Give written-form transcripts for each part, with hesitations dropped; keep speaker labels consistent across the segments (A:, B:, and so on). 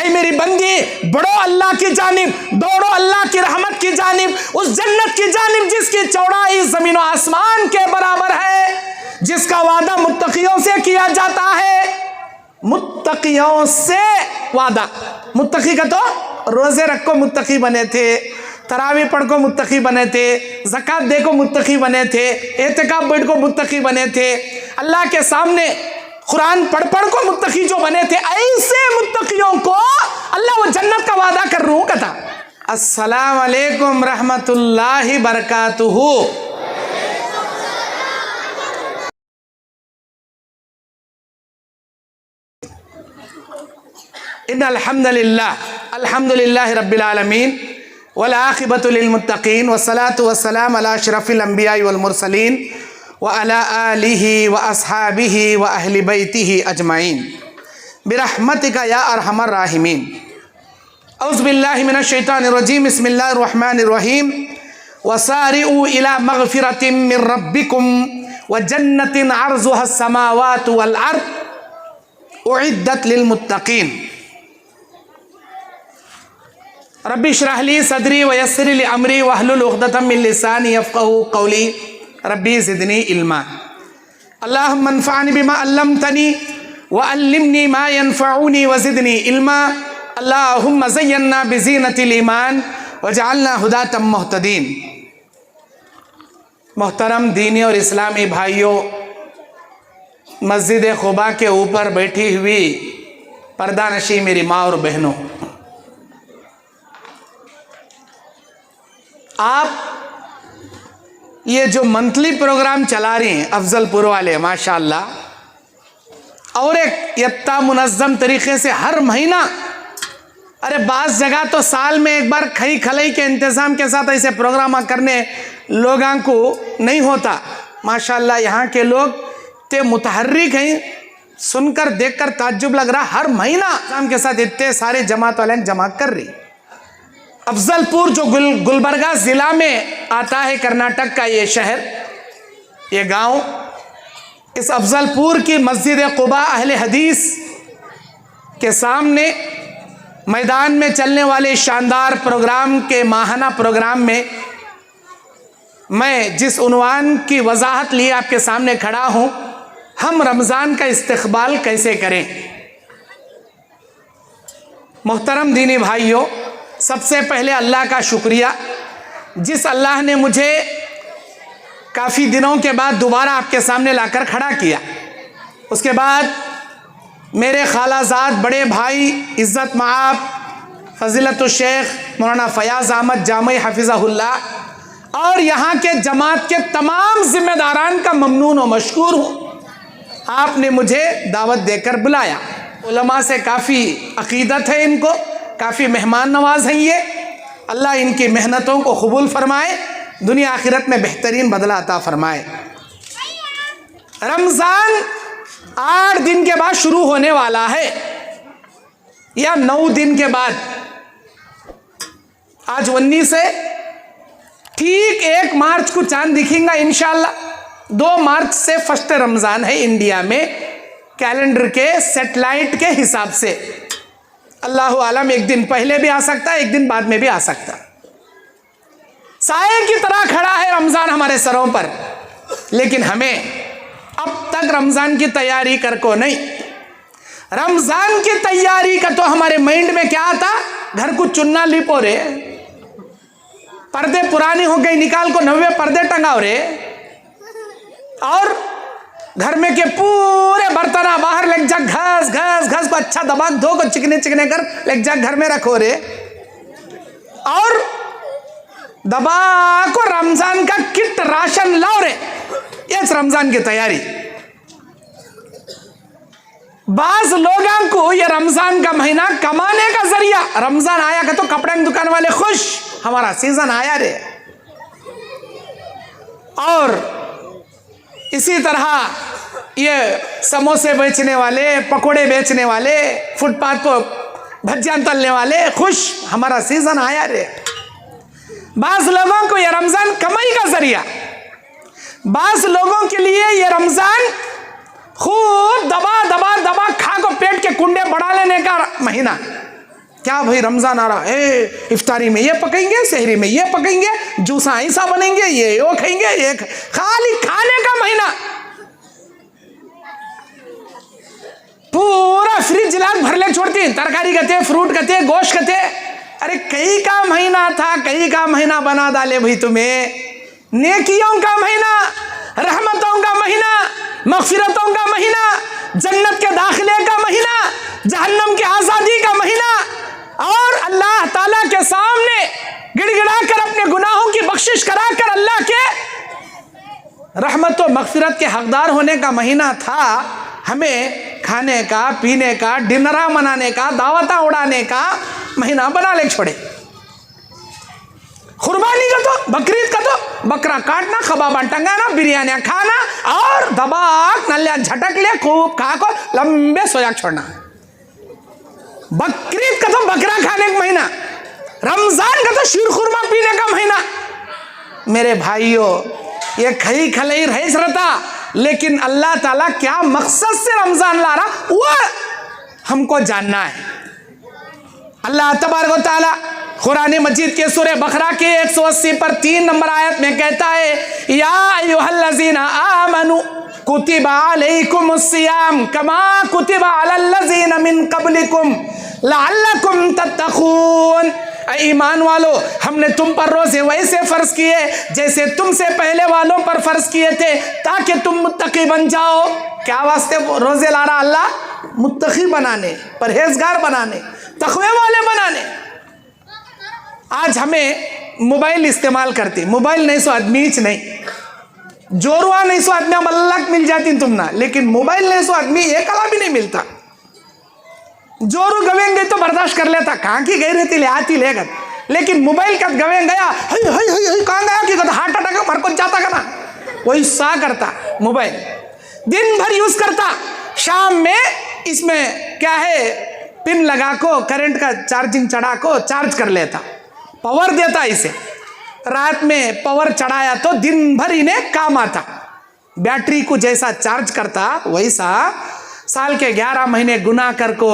A: ऐ मेरी बंदी, बढ़ो अल्लाह की जानिब, दौड़ो अल्लाह की रहमत की जानिब, उस जन्नत की जानिब जिसकी चौड़ाई जमीन और आसमान के बराबर है, जिसका वादा मुत्तकियों से किया जाता है। मुत्तकियों से वादा, मुत्तकी का तो रोजे रखो मुत्तकी बने थे, तरावी पढ़ को मुत्तकी बने थे, ज़कात दे को मुत्तकी बने थे, एतिकाफ बैठ को मुत्तकी बने थे, अल्लाह के सामने कुरान पढ़ को मुत्तकी जो बने थे, ऐसे मुत्तकियों को अल्लाह वो जन्नत का वादा कर रूह का था। अस्सलाम वालेकुम रहमतुल्लाहि बरकातुहू। इन्नल हम्दुलिल्लाहि रब्बिल आलमीन वल आक़िबतु लिल मुत्तक़ीन वस्सलातु वस्सलामु अला अशरफिल अंबियाइ वल मुरसलीन व अला आलिहि व अस्हाबिहि व अहलि बैतिहि अजमाइन बिरहमतिका या अरहमर राहिमीन। औज़ु बिल्लाहि मिनश शैतानिर रजीम, बिस्मिल्लाहिर रहमानिर रहीम। वसारिउ इला मग़फ़िरतिम मिर रब्बिकुम व जन्नतिन अर्ज़ुहस समावातु वल अर्ज़ उइद्दत लिल मुत्तक़ीन। रब्बि इश्रह ली सदरी व यस्सिर ली अमरी वहलुल उक़दतम मिन लिसानी यफ़क़हू क़ौली रब्बी ज़िदनी इल्मा। अल्लाहुम्मा अन्फ़अनी बिमा अल्लमतनी व अल्लिमनी मा यनफ़अनी व ज़िदनी इल्मा। अल्लाहुम्मा ज़य्यन्ना बिज़ीनतिल ईमान वजअलना हुदातम मुहतदीन। मोहतरम दीनी और इस्लामी भाइयों, मस्जिद क़ुबा के ऊपर बैठी हुई पर्दानशी मेरी माँ और बहनों, आप ये जो मंथली प्रोग्राम चला रही हैं अफजलपुर वाले, माशाअल्लाह, और एक यत्ता मुनज़्ज़म तरीक़े से हर महीना, अरे बाज़ जगह तो साल में एक बार खई खलई के इंतज़ाम के साथ ऐसे प्रोग्राम करने लोगों को नहीं होता। माशाअल्लाह यहाँ के लोग ते मुतहर्रिक हैं, सुनकर देखकर ताज्जुब लग रहा, हर महीना काम के साथ इतने सारे जमात वाले जमा कर रही। अफजलपुर जो गुलबर्गा ज़िला में आता है, कर्नाटक का ये शहर, ये गांव, इस अफजलपुर की मस्जिद क़ुबा अहले हदीस के सामने मैदान में चलने वाले शानदार प्रोग्राम के माहाना प्रोग्राम में मैं जिस उन्वान की वजाहत लिए आपके सामने खड़ा हूँ, हम रमज़ान का इस्तक़बाल कैसे करें। मोहतरम दीनी भाइयों, सबसे पहले अल्लाह का शुक्रिया, जिस अल्लाह ने मुझे काफ़ी दिनों के बाद दोबारा आपके सामने लाकर खड़ा किया। उसके बाद मेरे खालाजाद बड़े भाई इज़्ज़त माआब फ़ज़ीलतुल शेख मौलाना फ़याज़ अहमद जामी हफ़िज़हुल्लाह और यहाँ के जमात के तमाम ज़िम्मेदारान का ममनून व मशकूर हूँ। आपने मुझे दावत देकर बुलाया। उलमा से काफ़ी अक़ीदत है इनको, काफ़ी मेहमान नवाज हैं ये। अल्लाह इनकी मेहनतों को कबूल फरमाए, दुनिया आखिरत में बेहतरीन बदला अता फरमाए। रमज़ान 8 दिन के बाद शुरू होने वाला है या 9 दिन के बाद, आज 19 है, ठीक 1 मार्च को चांद दिखेगा इंशाअल्लाह। 2 मार्च से फर्स्ट रमज़ान है इंडिया में, कैलेंडर के सेटेलाइट के हिसाब से। अल्लाह आलम, एक दिन पहले भी आ सकता है, एक दिन बाद में भी आ सकता है। साए की तरह खड़ा है रमज़ान हमारे सरों पर, लेकिन हमें अब तक रमज़ान की तैयारी कर को नहीं। रमज़ान की तैयारी का तो हमारे माइंड में क्या आता, घर को चुन्ना लिपो रे, पर्दे पुरानी हो गई निकाल को 90 पर्दे टंगाओ रे, और घर में के पूरे बर्तन बाहर लेक जा, घस घस घस को अच्छा दबा धो को चिकने चिकने कर लेक जा घर में रखो रे, और दबा को रमज़ान का किट राशन लाओ रे। ये रमज़ान की तैयारी। बाज लोगों को ये रमज़ान का महीना कमाने का जरिया, रमज़ान आया का तो कपड़े की दुकान वाले खुश, हमारा सीजन आया रे। और इसी तरह ये समोसे बेचने वाले, पकोड़े बेचने वाले, फुटपाथ पर भजियां तलने वाले खुश, हमारा सीजन आया रे। बाज लोगों को ये रमज़ान कमाई का जरिया, बाज लोगों के लिए ये रमज़ान खूब दबा दबा दबा खा को पेट के कुंडे बढ़ा लेने का महीना। क्या भाई रमजान आ रहा है, इफ्तारी में ये पकेंगे, सहरी में ये पकेंगे, जूसा ऐसा बनेंगे, ये वो खाएंगे, ये खाली खाने का महीना। पूरा फ्रिज लाख भरले छोड़ती, तरकारी कते, फ्रूट कते, गोश्त कते। अरे कई का महीना था, कई का महीना बना डाले भाई तुम्हें। नेकियों का महीना, रहमतों का महीना, मगफिरतों का महीना, जन्नत के दाखिले का महीना, जहन्नम की आजादी का महीना, और अल्लाह ताला के सामने गिड़गिड़ा कर अपने गुनाहों की बख्शिश कराकर अल्लाह के रहमत व मगफिरत के हकदार होने का महीना था। हमें खाने का, पीने का, डिनरा मनाने का, दावता उड़ाने का महीना बना ले छोड़े। कुर्बानी का तो, बकरीद का तो बकरा काटना, खबाबा टंगाना, बिरयानियां खाना और दबाक नलिया झटक ले, खूब खा को लंबे सोया छोड़ना। बकरीद का तो बकरा खाने का महीना, रमजान का तो शीर खुरमा पीने का महीना। मेरे भाइयों, ये खई खलई रहीस रहता, लेकिन अल्लाह ताला क्या मकसद से रमजान ला रहा वो हमको जानना है। अल्लाह तबारक व तआला कुरान मजीद के सूरह बकरा के 180 पर 3 नंबर आयत में कहता है, या अय्युहल्लज़ीना आमनू कुतिबा अलैकुमुस्सियाम कमा कुतिबा अलल्लज़ीना मिन क़ब्लिकुम लअल्लकुम तत्तक़ून। ईमान वालो, हमने तुम पर रोजे वैसे फर्ज किए जैसे तुमसे पहले वालों पर फर्ज किए थे, ताकि तुम मुत्तकी बन जाओ। क्या वास्ते रोजे ला रहा अल्लाह? मुत्तकी बनाने, परहेजगार बनाने, तकवे वाले बनाने। आज हमें मोबाइल इस्तेमाल करती, मोबाइल नहीं सो आदमी नहीं, जोरुआ नहीं सो आदमी मल्लक मिल जाती तुम ना, लेकिन मोबाइल नहीं सो आदमी एक कला भी नहीं मिलता। जोरू गवेंगे तो बर्दाश्त कर लेता, कहाँ की गई रहती ले आती लेकर, लेकिन मोबाइल का गवें गया, कहाँ गया कि हार्ट अटैक मर को जाता का ना, वही सा करता। मोबाइल दिन भर यूज करता, शाम में इसमें क्या है, पिन लगा को करंट का चार्जिंग चढ़ा को चार्ज कर लेता, पावर देता इसे। रात में पावर चढ़ाया तो दिन भर इन्हें काम आता। बैटरी को जैसा चार्ज करता वैसा साल के 11 महीने गुनाह कर को,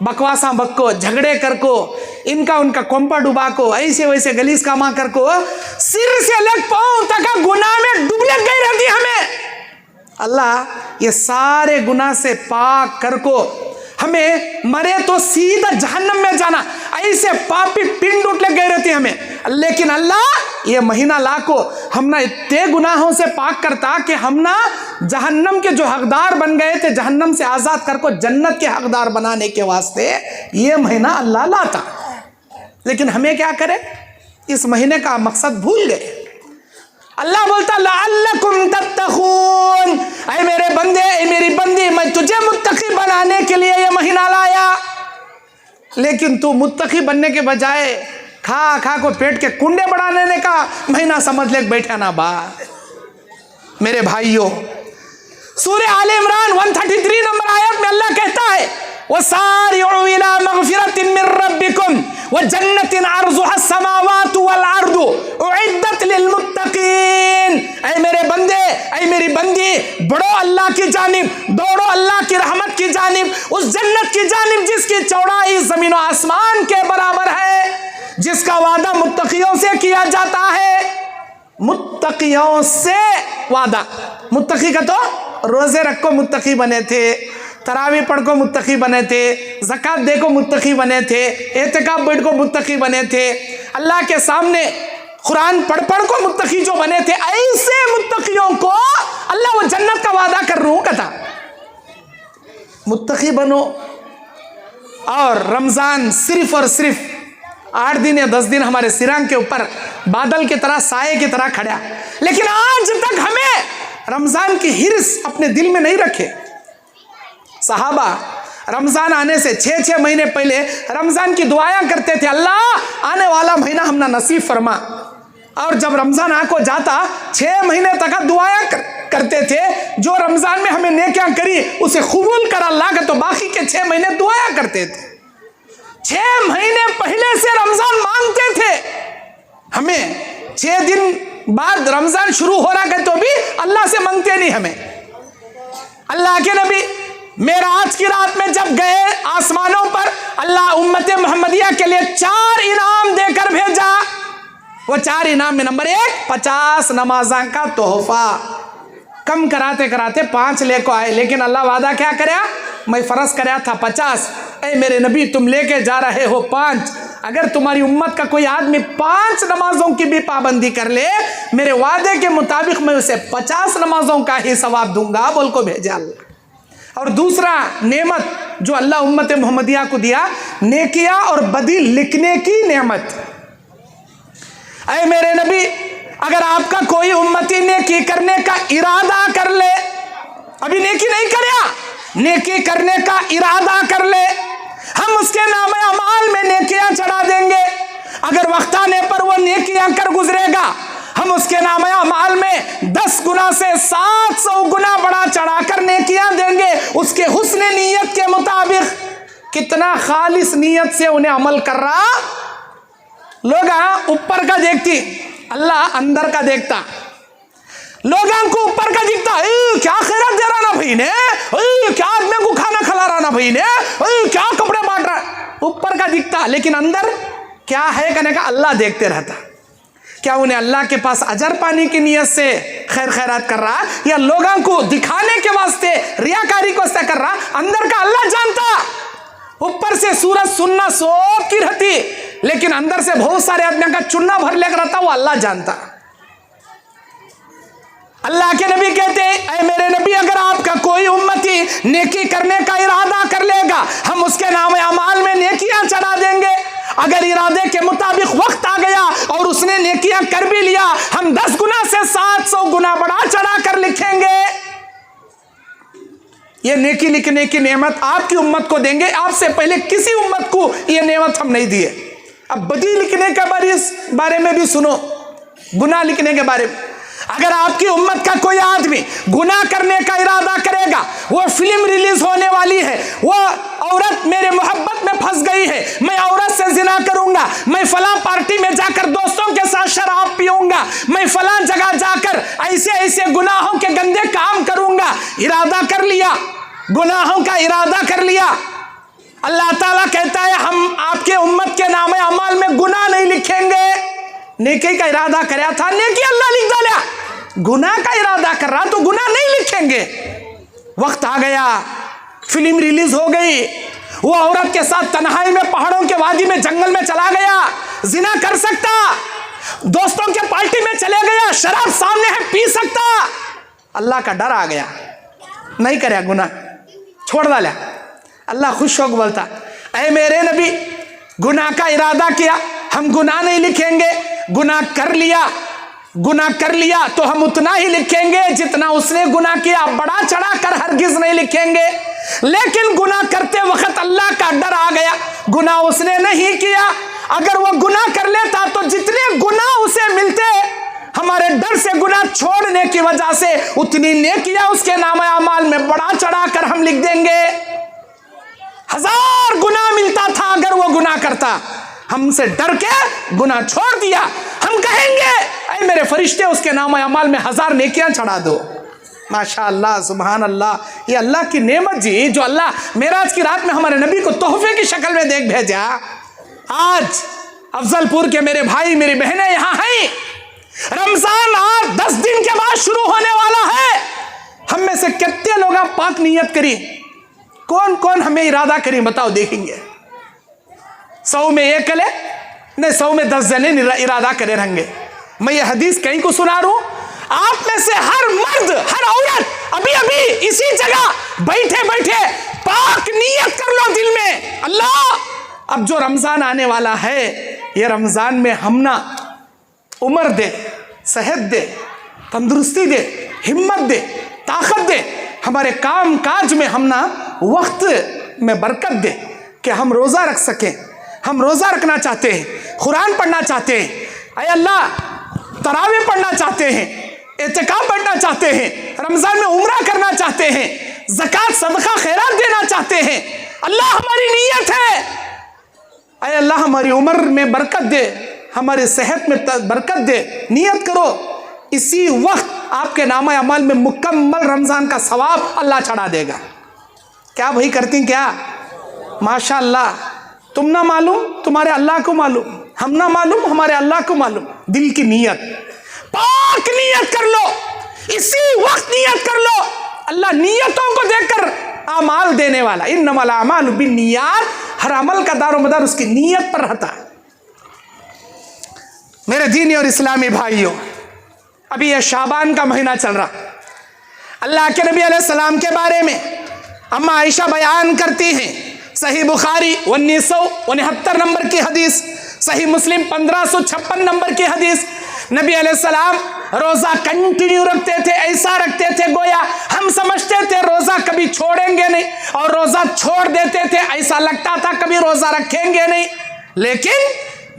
A: बकवासा बक्को, झगड़े कर को, इनका उनका कोंपा डुबा को, ऐसे वैसे गलीस कामा कर को, सिर से लग पांव तक गुनाह में डुबले गई रहती हमें। अल्लाह ये सारे गुनाह से पाक कर को हमें मरे तो सीधा जहन्नम में जाना, ऐसे पापी पिंड उठ गए रहती हमें। लेकिन अल्लाह ये महीना ला को हम ना इतने गुनाहों से पाक करता कि हम ना जहन्नम के जो हकदार बन गए थे, जहन्नम से आज़ाद कर को जन्नत के हकदार बनाने के वास्ते ये महीना अल्लाह लाता। लेकिन हमें क्या करे, इस महीने का मकसद भूल गए। अल्लाह बोलता लअल्लकुम तत्तक़ून, ऐ मेरे बंदे, ऐ मेरी बंदी, मैं तुझे मुत्तकी बनाने के लिए ये महीना लाया। लेकिन तू मुत्तकी बनने के बजाय खा खा को पेट के कुंडे बढ़ाने का महीना समझ ले बैठा ना बा। मेरे भाइयों, सूरह आले इमरान 133 नंबर आयत में अल्लाह कहता है, वसारिउ इला मगफिरतिन मिन रब्बिकुम व जन्नतिन अर्जुहा अस्समावातु वल अर्दु उइद्दत लिल मुत्तकीन। ऐ मेरे बंदे, ऐ मेरी बंदी, बढ़ो अल्लाह की जानिब, दौड़ो अल्लाह की रहमत की जानिब, उस जन्नत की जानिब जिसकी चौड़ाई जमीन व आसमान के बराबर है, जिसका वादा मुत्तकियों से किया जाता है। मुत्तकियों से वादा, मुत्तकी का तो रोजे रखो मुत्तकी बने थे, तरावी पढ़ को मुत्तकी बने थे, ज़कात दे को मुत्तकी बने थे, एतिकाफ बैठ को मुत्तकी बने थे, अल्लाह के सामने कुरान पढ़ को मुत्तकी जो बने थे, ऐसे मुत्तकियों को अल्लाह वो जन्नत का वादा कर रहा हूँ कहता। मुत्तकी बनो। और रमज़ान सिर्फ और सिर्फ 8 दिन या 10 दिन हमारे सिरांग के ऊपर बादल की तरह, साए की तरह खड़ा, लेकिन आज तक हमें रमज़ान की हिर्स अपने दिल में नहीं रखे। सहाबा रमज़ान आने से 6-6 महीने पहले रमज़ान की दुआएं करते थे, अल्लाह आने वाला महीना हम ना नसीब फरमा। और जब रमज़ान आको जाता 6 महीने तक दुआएं करते थे, जो रमज़ान में हमें नेकियां करी उसे कबूल कर अल्लाह का, तो बाकी के 6 महीने दुआएं करते थे। 6 महीने पहले से रमज़ान मांगते थे। हमें 6 दिन बाद रमज़ान शुरू हो रहा है तो भी अल्लाह से मांगते नहीं। हमें अल्लाह के नबी मेराज की रात में जब गए आसमानों पर, अल्लाह उम्मत मोहम्मदिया के लिए 4 इनाम देकर भेजा। वो 4 इनाम में नंबर 1 50 नमाजा का तोहफा। कम कराते कराते 5 लेको आए, लेकिन अल्लाह वादा क्या कराया, मैं फर्ज कराया था 50। ऐ मेरे नबी तुम लेके जा रहे हो 5, अगर तुम्हारी उम्मत का कोई आदमी 5 नमाजों की भी पाबंदी कर ले, मेरे वादे के मुताबिक मैं उसे 50 नमाजों का ही सवाब दूंगा, बोल को भेजा अल्लाह। और दूसरा नेमत जो अल्लाह उम्मत मोहम्मदिया को दिया, नेकिया और बदी लिखने की नेमत। ऐ मेरे नबी अगर आपका कोई उम्मती नेकी करने का इरादा कर ले, अभी नेकी नहीं करया, नेकी करने का इरादा कर ले, हम उसके नाम अमाल में नेकियां चढ़ा देंगे। अगर वक्त आने पर वो नेकियां कर गुजरेगा, हम उसके नाम अमाल में 10 गुना से 700 गुना बड़ा चढ़ाकर नेकियां देंगे, उसके हुस्न नीयत के मुताबिक। कितना खालिस नीयत से उन्हें अमल कर रहा। लोग ऊपर का देखती, अल्लाह अंदर का देखता। लोगों को ऊपर का दिखता, क्या खैरात दे रहा ना भाई ने, क्या आदमी को खाना खिला रहा ना भाई ने, क्या कपड़े बांट रहा, ऊपर का दिखता, लेकिन अंदर क्या है कहने का अल्लाह देखते रहता। क्या उन्हें अल्लाह के पास अजर पाने की नीयत से खैर खैरात कर रहा, या लोगों को दिखाने के वास्ते रियाकारी को कर रहा, अंदर का अल्लाह जानता। ऊपर से सूरज सुनना सोच की रहती, लेकिन अंदर से बहुत सारे आदमियों का चुन्ना भर लेकर रहता, वो अल्लाह जानता। अल्लाह के नबी कहते हैं, ऐ मेरे नबी अगर आपका कोई उम्मती नेकी करने का इरादा कर लेगा, हम उसके नाम अमाल में नेकियां चढ़ा देंगे। अगर इरादे के मुताबिक वक्त आ गया और उसने नेकियां कर भी लिया, हम 10 गुना से 700 गुना बढ़ा चढ़ा कर लिखेंगे। ये नेकी लिखने की नेमत आपकी उम्मत को देंगे, आपसे पहले किसी उम्मत को ये नेमत हम नहीं दिए। अब बदी लिखने के बारे में भी सुनो, गुनाह लिखने के बारे में। अगर आपकी उम्मत का कोई आदमी गुनाह करने का इरादा करेगा, वो फिल्म रिलीज होने वाली है, वो औरत मेरे मोहब्बत में फंस गई है, मैं औरत से जिना करूंगा, मैं फलां पार्टी में जाकर दोस्तों के साथ शराब पीऊंगा, मैं फलां जगह जाकर ऐसे ऐसे गुनाहों के गंदे काम करूंगा, इरादा कर लिया, गुनाहों का इरादा कर लिया। अल्लाह ताला कहता है हम आपके उम्मत के नाम अमाल में गुनाह नहीं लिखेंगे। नेकी का इरादा कराया था, नेकी अल्लाह लिख डाला, गुनाह का इरादा कर रहा तो गुनाह नहीं लिखेंगे। वक्त आ गया, फिल्म रिलीज हो गई, वो औरत के साथ तन्हाई में पहाड़ों के वादी में जंगल में चला गया, जिना कर सकता, दोस्तों के पार्टी में चले गया, शराब सामने है पी सकता, अल्लाह का डर आ गया, नहीं करे गुनाह, छोड़ डाला। अल्लाह खुश होकर बोलता, ऐ मेरे नबी गुनाह का इरादा किया, हम गुनाह नहीं लिखेंगे, गुनाह कर लिया तो हम उतना ही लिखेंगे जितना उसने गुनाह किया, बड़ा चढ़ा कर हरगिज नहीं लिखेंगे। लेकिन गुनाह करते वक्त अल्लाह का डर आ गया, गुनाह उसने नहीं किया, अगर वो गुनाह कर लेता तो जितने गुनाह उसे मिलते, हमारे डर से गुनाह छोड़ने की वजह से उतनी नेकियां उसके नामे अमाल में बड़ा चढ़ा कर हम लिख देंगे। 1000 गुनाह मिलता था अगर वो गुनाह करता, हमसे डर के गुनाह छोड़ दिया, हम कहेंगे ऐ मेरे फरिश्ते उसके नाम अमाल में 1000 नेकियां चढ़ा दो। माशा अल्लाह, सुभान अल्लाह, ये अल्लाह की नेमत जी, जो अल्लाह मेराज की रात में हमारे नबी को तोहफे की शक्ल में देख भेजा। आज अफजलपुर के मेरे भाई मेरी बहनें यहाँ हैं, रमजान आज 10 दिन के बाद शुरू होने वाला है। हम में से कितने लोग पाक नियत करी, कौन कौन हमें इरादा करी बताओ, देखेंगे। 100 में 1 करे नहीं, 100 में 10 जने इरादा करे रहेंगे। मैं ये हदीस कहीं को सुना रहा हूं, आप में से हर मर्द हर औरत अभी अभी इसी जगह बैठे बैठे पाक नियत कर लो दिल में, अल्लाह अब जो रमजान आने वाला है, ये रमजान में हम ना उम्र दे, सेहत दे, तंदुरुस्ती दे, हिम्मत दे, ताकत दे, हमारे काम काज में हम ना वक्त में बरकत दे कि हम रोज़ा रख सकें। हम रोज़ा रखना चाहते हैं, कुरान पढ़ना चाहते हैं, अय अल्लाह तरावी पढ़ना चाहते हैं, इत्तिकाफ पढ़ना चाहते हैं, रमज़ान में उम्रा करना चाहते हैं, ज़कात सदका खैरात देना चाहते हैं। अल्लाह हमारी नीयत है, अय अल्लाह हमारी उम्र में बरकत दे, हमारी सेहत में बरकत दे, नियत करो। इसी वक्त आपके नामा अमल में मुकम्मल रमज़ान का सवाब अल्लाह चढ़ा देगा। क्या भाई करती क्या? माशाअल्लाह, तुम ना मालूम, तुम्हारे अल्लाह को मालूम, हम ना मालूम, हमारे अल्लाह को मालूम। दिल की नीयत, पाक नीयत कर लो, इसी वक्त नीयत कर लो। अल्लाह नीयतों को देखकर अमाल देने वाला। इन्नमल अमालु बिन्नियात, हर अमल का दारोमदार उसकी नीयत पर रहता है। मेरे दीनी और इस्लामी भाइयों, अभी यह शाबान का महीना चल रहा। अल्लाह के नबी अलैहिस्सलाम के बारे में अम्मा आयशा बयान करती हैं, सही बुखारी 1969 नंबर की हदीस, सही मुस्लिम 1556 नंबर की हदीस। नबी अलैहिस्सलाम रोजा कंटिन्यू रखते थे, ऐसा रखते थे गोया हम समझते थे रोजा कभी छोड़ेंगे नहीं, और रोजा छोड़ देते थे, ऐसा लगता था कभी रोजा रखेंगे नहीं। लेकिन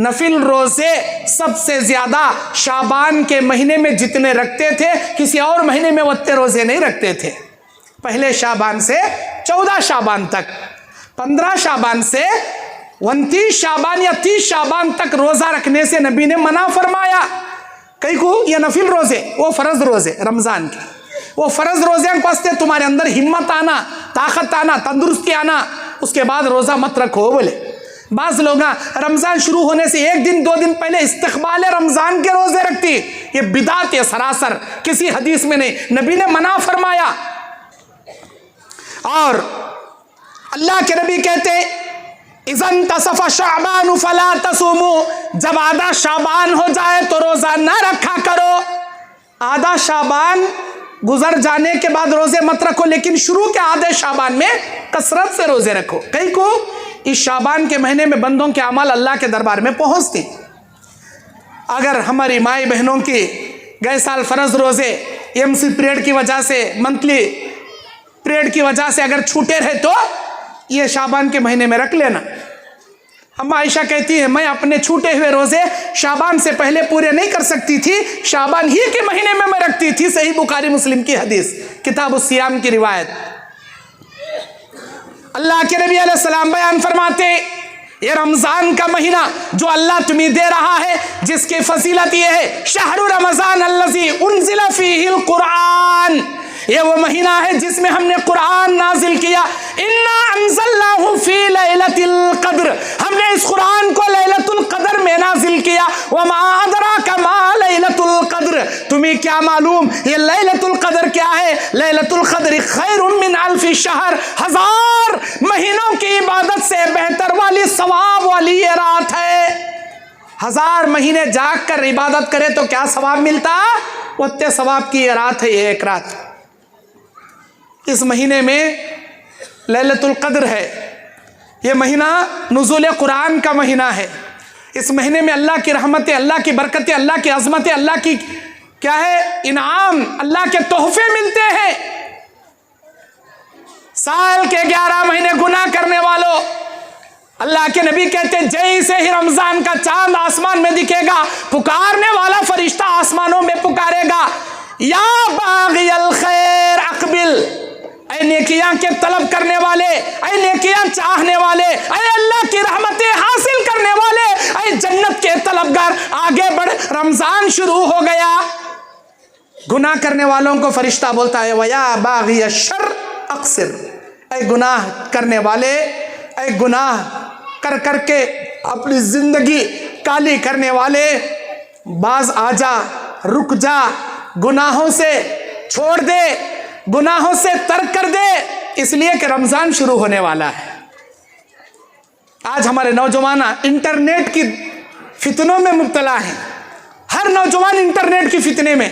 A: नफिल रोजे सबसे ज्यादा शाबान के महीने में जितने रखते थे, किसी और महीने में उतने रोजे नहीं रखते थे। पहले शाबान से 14 शाबान तक, 15 शाबान से 29 शाबान या 30 शाबान तक रोजा रखने से नबी ने मना फरमाया। कई को ये नफिल रोजे, वो फर्ज रोजे रमजान के, वो फर्ज रोजे को वास्ते तुम्हारे अंदर हिम्मत आना, ताकत आना, तंदुरुस्ती आना, उसके बाद रोजा मत रखो बोले। बाज लोग रमजान शुरू होने से 1 दिन 2 दिन पहले इस्तकबाल रमजान के रोजे रखती, ये बिदात है सरासर, किसी हदीस में नहीं, नबी ने मना फरमाया। और अल्लाह के नबी कहते इज़न तसफ़ा शाबान फला तसूमू, जब आधा शाबान हो जाए तो रोजा ना रखा करो। आधा शाबान गुजर जाने के बाद रोजे मत रखो, लेकिन शुरू के आधे शाबान में कसरत से रोजे रखो। कई को इस शाबान के महीने में बंदों के अमल अल्लाह के दरबार में पहुंचते। अगर हमारी माई बहनों की गए साल फर्ज रोजे एमसी पीरियड की वजह से, मंथली पीरियड की वजह से अगर छूटे रहे तो ये शाबान के महीने में रख लेना। अम्मा आयशा कहती है मैं अपने छूटे हुए रोजे शाबान से पहले पूरे नहीं कर सकती थी, शाबान ही के महीने में मैं रखती थी। सही बुखारी मुस्लिम की हदीस, किताब उस-सियाम की रिवायत। अल्लाह के नबी अलैहिस्सलाम बयान फरमाते ये रमजान का महीना जो अल्लाह तुम्हें दे रहा है, जिसकी फजीलत ये है शहरु रमजान अल्लज़ी उन्ज़िला फ़ीहिल कुरान, ये वो महीना है जिसमें हमने कुरान नाजिल किया। इन्ना अंज़लनाहु फ़ी लैलतिल क़द्र, हमने इस कुरान को लैलतुल क़द्र में नाजिल किया। वमा अदराका मा लैलतुल क़द्र, तुम्हें क्या मालूम ये लैलतुल क़द्र क्या है? लैलतुल क़द्र खैरुम मिन अल्फ़ि शहर, 1000 महीनों की इबादत से बेहतर वाली, सवाब वाली ये रात है। 1000 महीने जाग कर इबादत करे तो क्या सवाब मिलता? उतने सवाब की ये रात है, ये एक रात। इस महीने में लैलतुल क़द्र है, ये महीना नुज़ूल कुरान का महीना है। इस महीने में अल्लाह की रहमतें, अल्लाह की बरकतें, अल्लाह की अज़मतें, अल्लाह की क्या है इनाम, अल्लाह के तोहफे मिलते हैं। साल के 11 महीने गुनाह करने वालों, अल्लाह के नबी कहते हैं जैसे ही रमजान का चांद आसमान में दिखेगा, पुकारने वाला फरिश्ता आसमानों में पुकारेगा, या बाग़ियल खैर अक़बिल, ऐ नेकियां के तलब करने वाले, ऐ नेकियां चाहने वाले, ऐ अल्लाह की रहमतें हासिल करने वाले, ऐ जन्नत के तलबगार आगे बढ़, रमजान शुरू हो गया। गुनाह करने वालों को फरिश्ता बोलता है वया बाग़िय शर अक्सिर, ऐ गुनाह करने वाले, ऐ गुनाह कर करके अपनी जिंदगी काली करने वाले, बाज आजा, रुक जा, गुनाहों से छोड़ दे, गुनाहों से तर्क कर दे, इसलिए कि रमजान शुरू होने वाला है। आज हमारे नौजवान इंटरनेट की फितनों में मुब्तला है। हर नौजवान इंटरनेट की फितने में,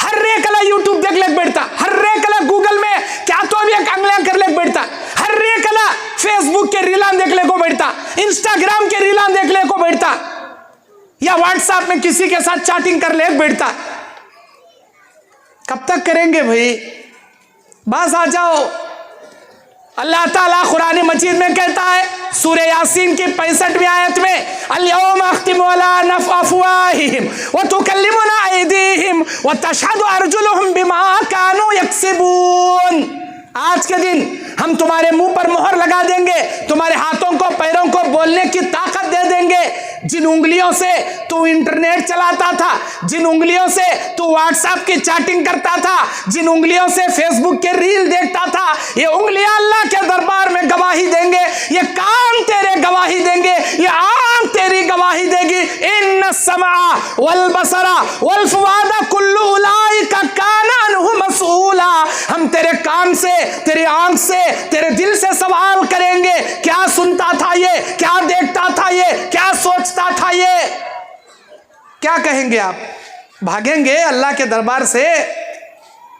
A: हर रेकला यूट्यूब देख ले बैठता, हर रेकला गूगल में क्या तो भी एक अंगला कर ले बैठता, हर रेकला फेसबुक के रीलान देख ले को बैठता, इंस्टाग्राम के रीलान देख ले को बैठता, या व्हाट्सएप में किसी के साथ चैटिंग कर ले बैठता। कब तक करेंगे भाई? बस आ जाओ। अल्लाह ताला कुरान मजीद में कहता है सूरह यासीन की 65वीं आयत में, अल-यौम अख्तिमु अला अफ़वाहिहिम व तुकल्लिमुना अयदीहिम व तशहदु अर्जुलुहुम बिमा कानू यक्सिबून। आज के दिन हम तुम्हारे मुंह पर मोहर लगा देंगे, तुम्हारे हाथों को पैरों को बोलने की ताकत दे देंगे। जिन उंगलियों से तू इंटरनेट चलाता था, जिन उंगलियों से तू व्हाट्सएप की चैटिंग करता था, जिन उंगलियों से फेसबुक के रील देखता था, ये उंगलियां अल्लाह के दरबार में गवाही देंगे, ये कान तेरे गवाही देंगे। समा वल बसरा वल फुआदा कुल्लु उलाइका काना अन्हु मसूला। हम तेरे कान से, तेरी आंख से, तेरे दिल से सवाल करेंगे, क्या सुनता था ये, क्या देखता था ये, क्या सोचता था ये। क्या कहेंगे आप? भागेंगे अल्लाह के दरबार से?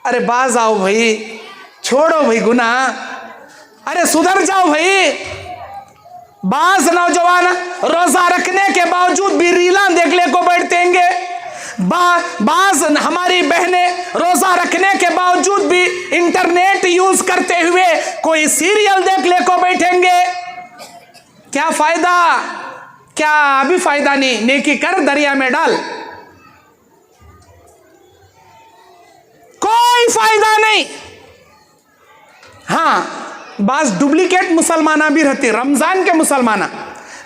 A: अरे बाज आओ भाई, छोड़ो भाई गुनाह, अरे सुधर जाओ भाई। बाज नौजवान रोजा रखने के बावजूद भी रीला देखने को बैठेंगे, बाज हमारी बहनें रोजा रखने के बावजूद भी इंटरनेट यूज करते हुए कोई सीरियल देखने को बैठेंगे। क्या फायदा? क्या अभी फायदा नहीं, नेकी कर दरिया में डाल, कोई फायदा नहीं। हाँ, बास डुप्लीकेट मुसलमाना भी रहती, रमजान के मुसलमाना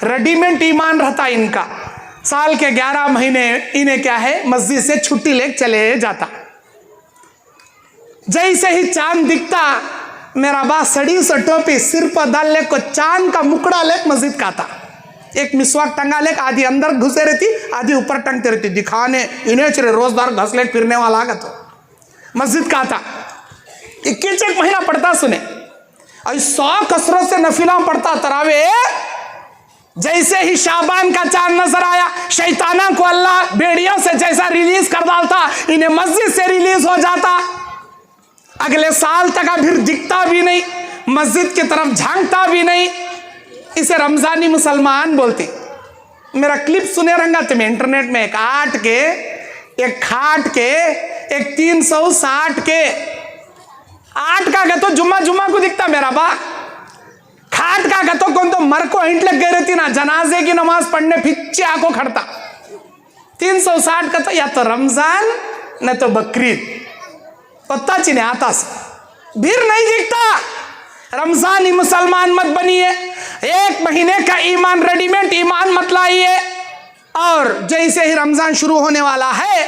A: रेडीमेड ईमान रहता इनका। साल के 11 महीने इन्हें क्या है, मस्जिद से छुट्टी लेके चले जाता। जैसे ही चांद दिखता, मेरा बाप सड़ी से टोपी सिर पर डाल ले को चांद का मुकड़ा लेक मस्जिद का था। एक मिसवाक टंगा लेक, आधी अंदर घुसे रहती, आधी ऊपर टंगते रहती, दिखाने इन्हें चले रोजदार घस लेक फिरने वाला आगा तो मस्जिद का था। 21 महीना पढ़ता सुने, और 100 कसरत से नफिला पढ़ता तरावे। जैसे ही शाबान का चांद नजर आया, शैताना को अल्लाह बेड़ियों से जैसा रिलीज कर डालता, इन्हें मस्जिद से रिलीज हो जाता। अगले साल तक फिर दिखता भी नहीं, मस्जिद की तरफ झांकता भी नहीं। इसे रमजानी मुसलमान बोलते। मेरा क्लिप सुने रहूंगा तुम्हें इंटरनेट में, एक 8 के, एक खाट के, एक 360 के। 8 का तो जुम्मा जुम्मा को दिखता मेरा बा, खाट का तो कौन तो मर को हिंट लग गई रहती ना, जनाजे की नमाज पढ़ने फिच्चे आंखों खड़ता। 360 का तो या तो रमजान न तो बकरीद, पत्ता चिन्ह आता से भीड़ नहीं दिखता। रमजानी मुसलमान मत बनिए, 1 महीने का ईमान रेडीमेड ईमान मत लाइए। और जैसे ही रमजान शुरू होने वाला है,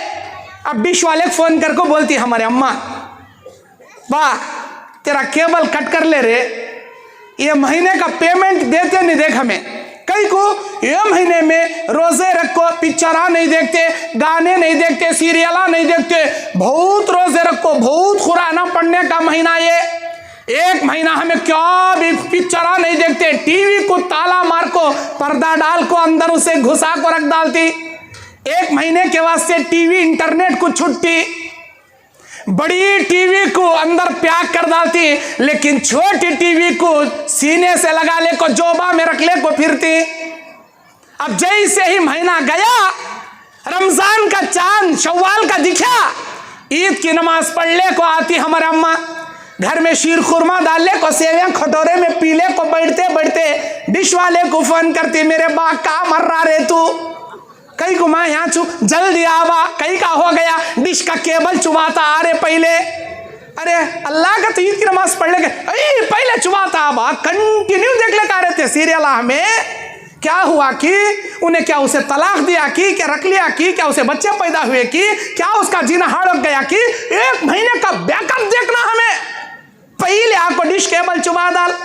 A: अब डिश वाले फोन कर को बोलती हमारे अम्मा, वाह तेरा केबल कट कर ले रे, ये महीने का पेमेंट देते नहीं देख हमें। कई को ये महीने में रोजे रखो, पिक्चरा नहीं देखते, गाने नहीं देखते, सीरियला नहीं देखते, बहुत रोजे रखो, बहुत कुरान पढ़ने का महीना ये। 1 महीना हमें क्या भी पिक्चरा नहीं देखते, टीवी को ताला मार को, पर्दा डाल को अंदर उसे घुसा को रख डालती। 1 महीने के वास्ते टीवी इंटरनेट को छुट्टी, बड़ी टीवी को अंदर पैक कर डालती, लेकिन छोटी टीवी को सीने से लगा ले को जोबा में रख ले को फिरती। अब जैसे ही महीना गया, रमजान का चांद शव्वाल का दिखा, ईद की नमाज पढ़ ले को आती हमारे अम्मा, घर में शीर खुरमा डाल ले को सेवियां खटोरे में पीले को बैठते बैठते डिश वाले को फोन करती, मेरे बाग का मर रहा रे तू, कई को मैं यहाँ चुप जल्दी आवा, कई का हो गया, डिश का केबल चुबाता आ रे पहले। अरे अल्लाह का तो ईद की नमाज पढ़ ले पहले चुबाता आवा, कंटिन्यू देख ले का रहे थे सीरियल। हमें क्या हुआ कि उन्हें क्या उसे तलाक दिया कि क्या रख लिया कि क्या उसे बच्चे पैदा हुए कि क्या उसका जीना हाड़ गया कि 1 महीने का बैकअप देखना हमें, पहले आपको डिश केबल चुबा डाल।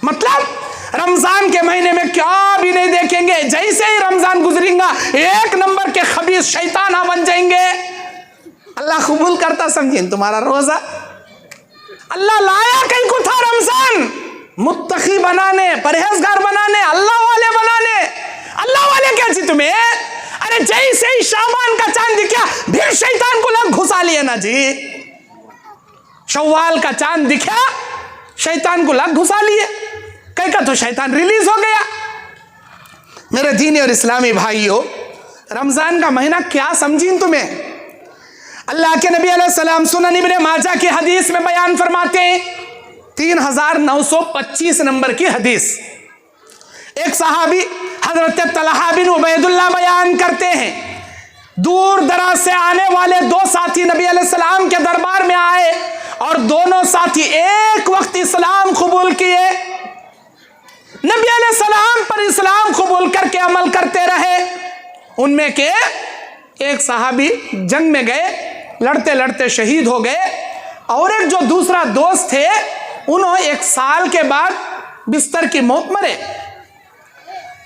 A: मतलब रमजान के महीने में क्या भी नहीं देखेंगे, जैसे ही रमजान गुजरेगा 1 नंबर के खबीस शैताना बन जाएंगे। अल्लाह कबूल करता समझिए तुम्हारा रोजा। अल्लाह लाया कहीं को था रमजान, मुत्तकी बनाने, परहेजगार बनाने, अल्लाह वाले बनाने। अल्लाह वाले क्या चाहिए तुम्हें? अरे जैसे ही शाबान का चांद दिखा, फिर शैतान को लग घुसा लिए ना जी। शव्वाल का चांद दिखा, शैतान को लग घुसा लिए, कई का तो शैतान रिलीज हो गया। मेरे दीनी और इस्लामी भाइयों, रमजान का महीना क्या समझीन तुम्हें? अल्लाह के नबी अलैहिस्सलाम सुनन इब्ने माजा की हदीस में बयान फरमाते हैं, 3925 नंबर की हदीस। एक सहाबी हजरत तलहा बिन उबैदुल्लाह बयान करते हैं, दूर दराज से आने वाले 2 साथी नबी अलैहिस्सलाम के दरबार में आए और दोनों साथी एक वक्त इस्लाम कबूल किए। नबी अलैहिस्सलाम पर इस्लाम कबूल करके अमल करते रहे। उनमें के एक सहाबी जंग में गए, लड़ते लड़ते शहीद हो गए, और एक जो दूसरा दोस्त थे, उन्होंने 1 साल के बाद बिस्तर की मौत मरे।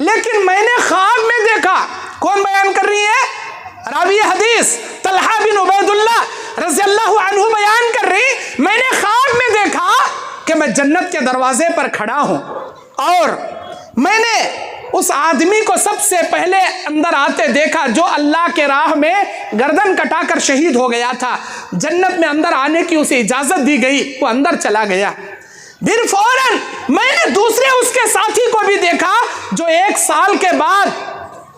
A: लेकिन मैंने ख्वाब में देखा कौन बयान कर रही है? रावी हदीस तलहा बिन उबैदुल्लाह रज़ियल्लाहु अन्हु बयान कर रही, मैंने ख्वाब में देखा कि मैं जन्नत के दरवाजे पर खड़ा हूं और मैंने उस आदमी को सबसे पहले अंदर आते देखा जो अल्लाह के राह में गर्दन कटाकर शहीद हो गया था। जन्नत में अंदर आने की उसे इजाजत दी गई, वो अंदर चला गया। फिर फौरन मैंने दूसरे उसके साथी को भी देखा जो 1 साल के बाद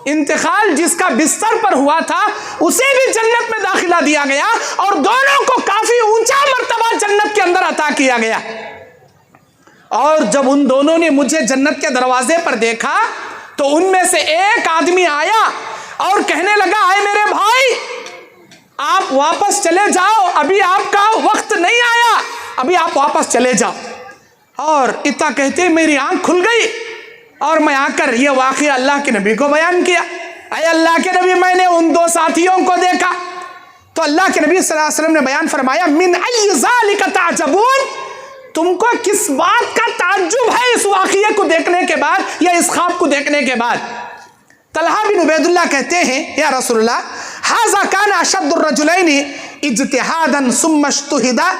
A: इंतकाल जिसका बिस्तर पर हुआ था, उसे भी जन्नत में दाखिला दिया गया और दोनों को काफी ऊंचा मर्तबा जन्नत के अंदर अता किया गया। और जब उन दोनों ने मुझे जन्नत के दरवाजे पर देखा तो उनमें से एक आदमी आया और कहने लगा, आए मेरे भाई, आप वापस चले जाओ, अभी आपका वक्त नहीं आया, अभी आप वापस चले जाओ। और इतना कहते मेरी आंख खुल गई और मैं आकर यह वाक़या अल्लाह के नबी को बयान किया। अरे अल्लाह के नबी, मैंने उन 2 साथियों को देखा। तो अल्लाह के नबी सल्लल्लाहु अलैहि वसल्लम ने बयान फरमाया, मिन अय्य ज़ालिका ताजबून, तुमको किस बात का ताज्जुब है इस वाक़िये को देखने के बाद या इस ख्वाब को देखने के बाद? तलहा बिन उबैदुल्लाह कहते हैं, या रसूलल्लाह, हाज़ा काना अशद्दुर रजुलैनि इज्तिहादन सुम्मा इज्तुहिदा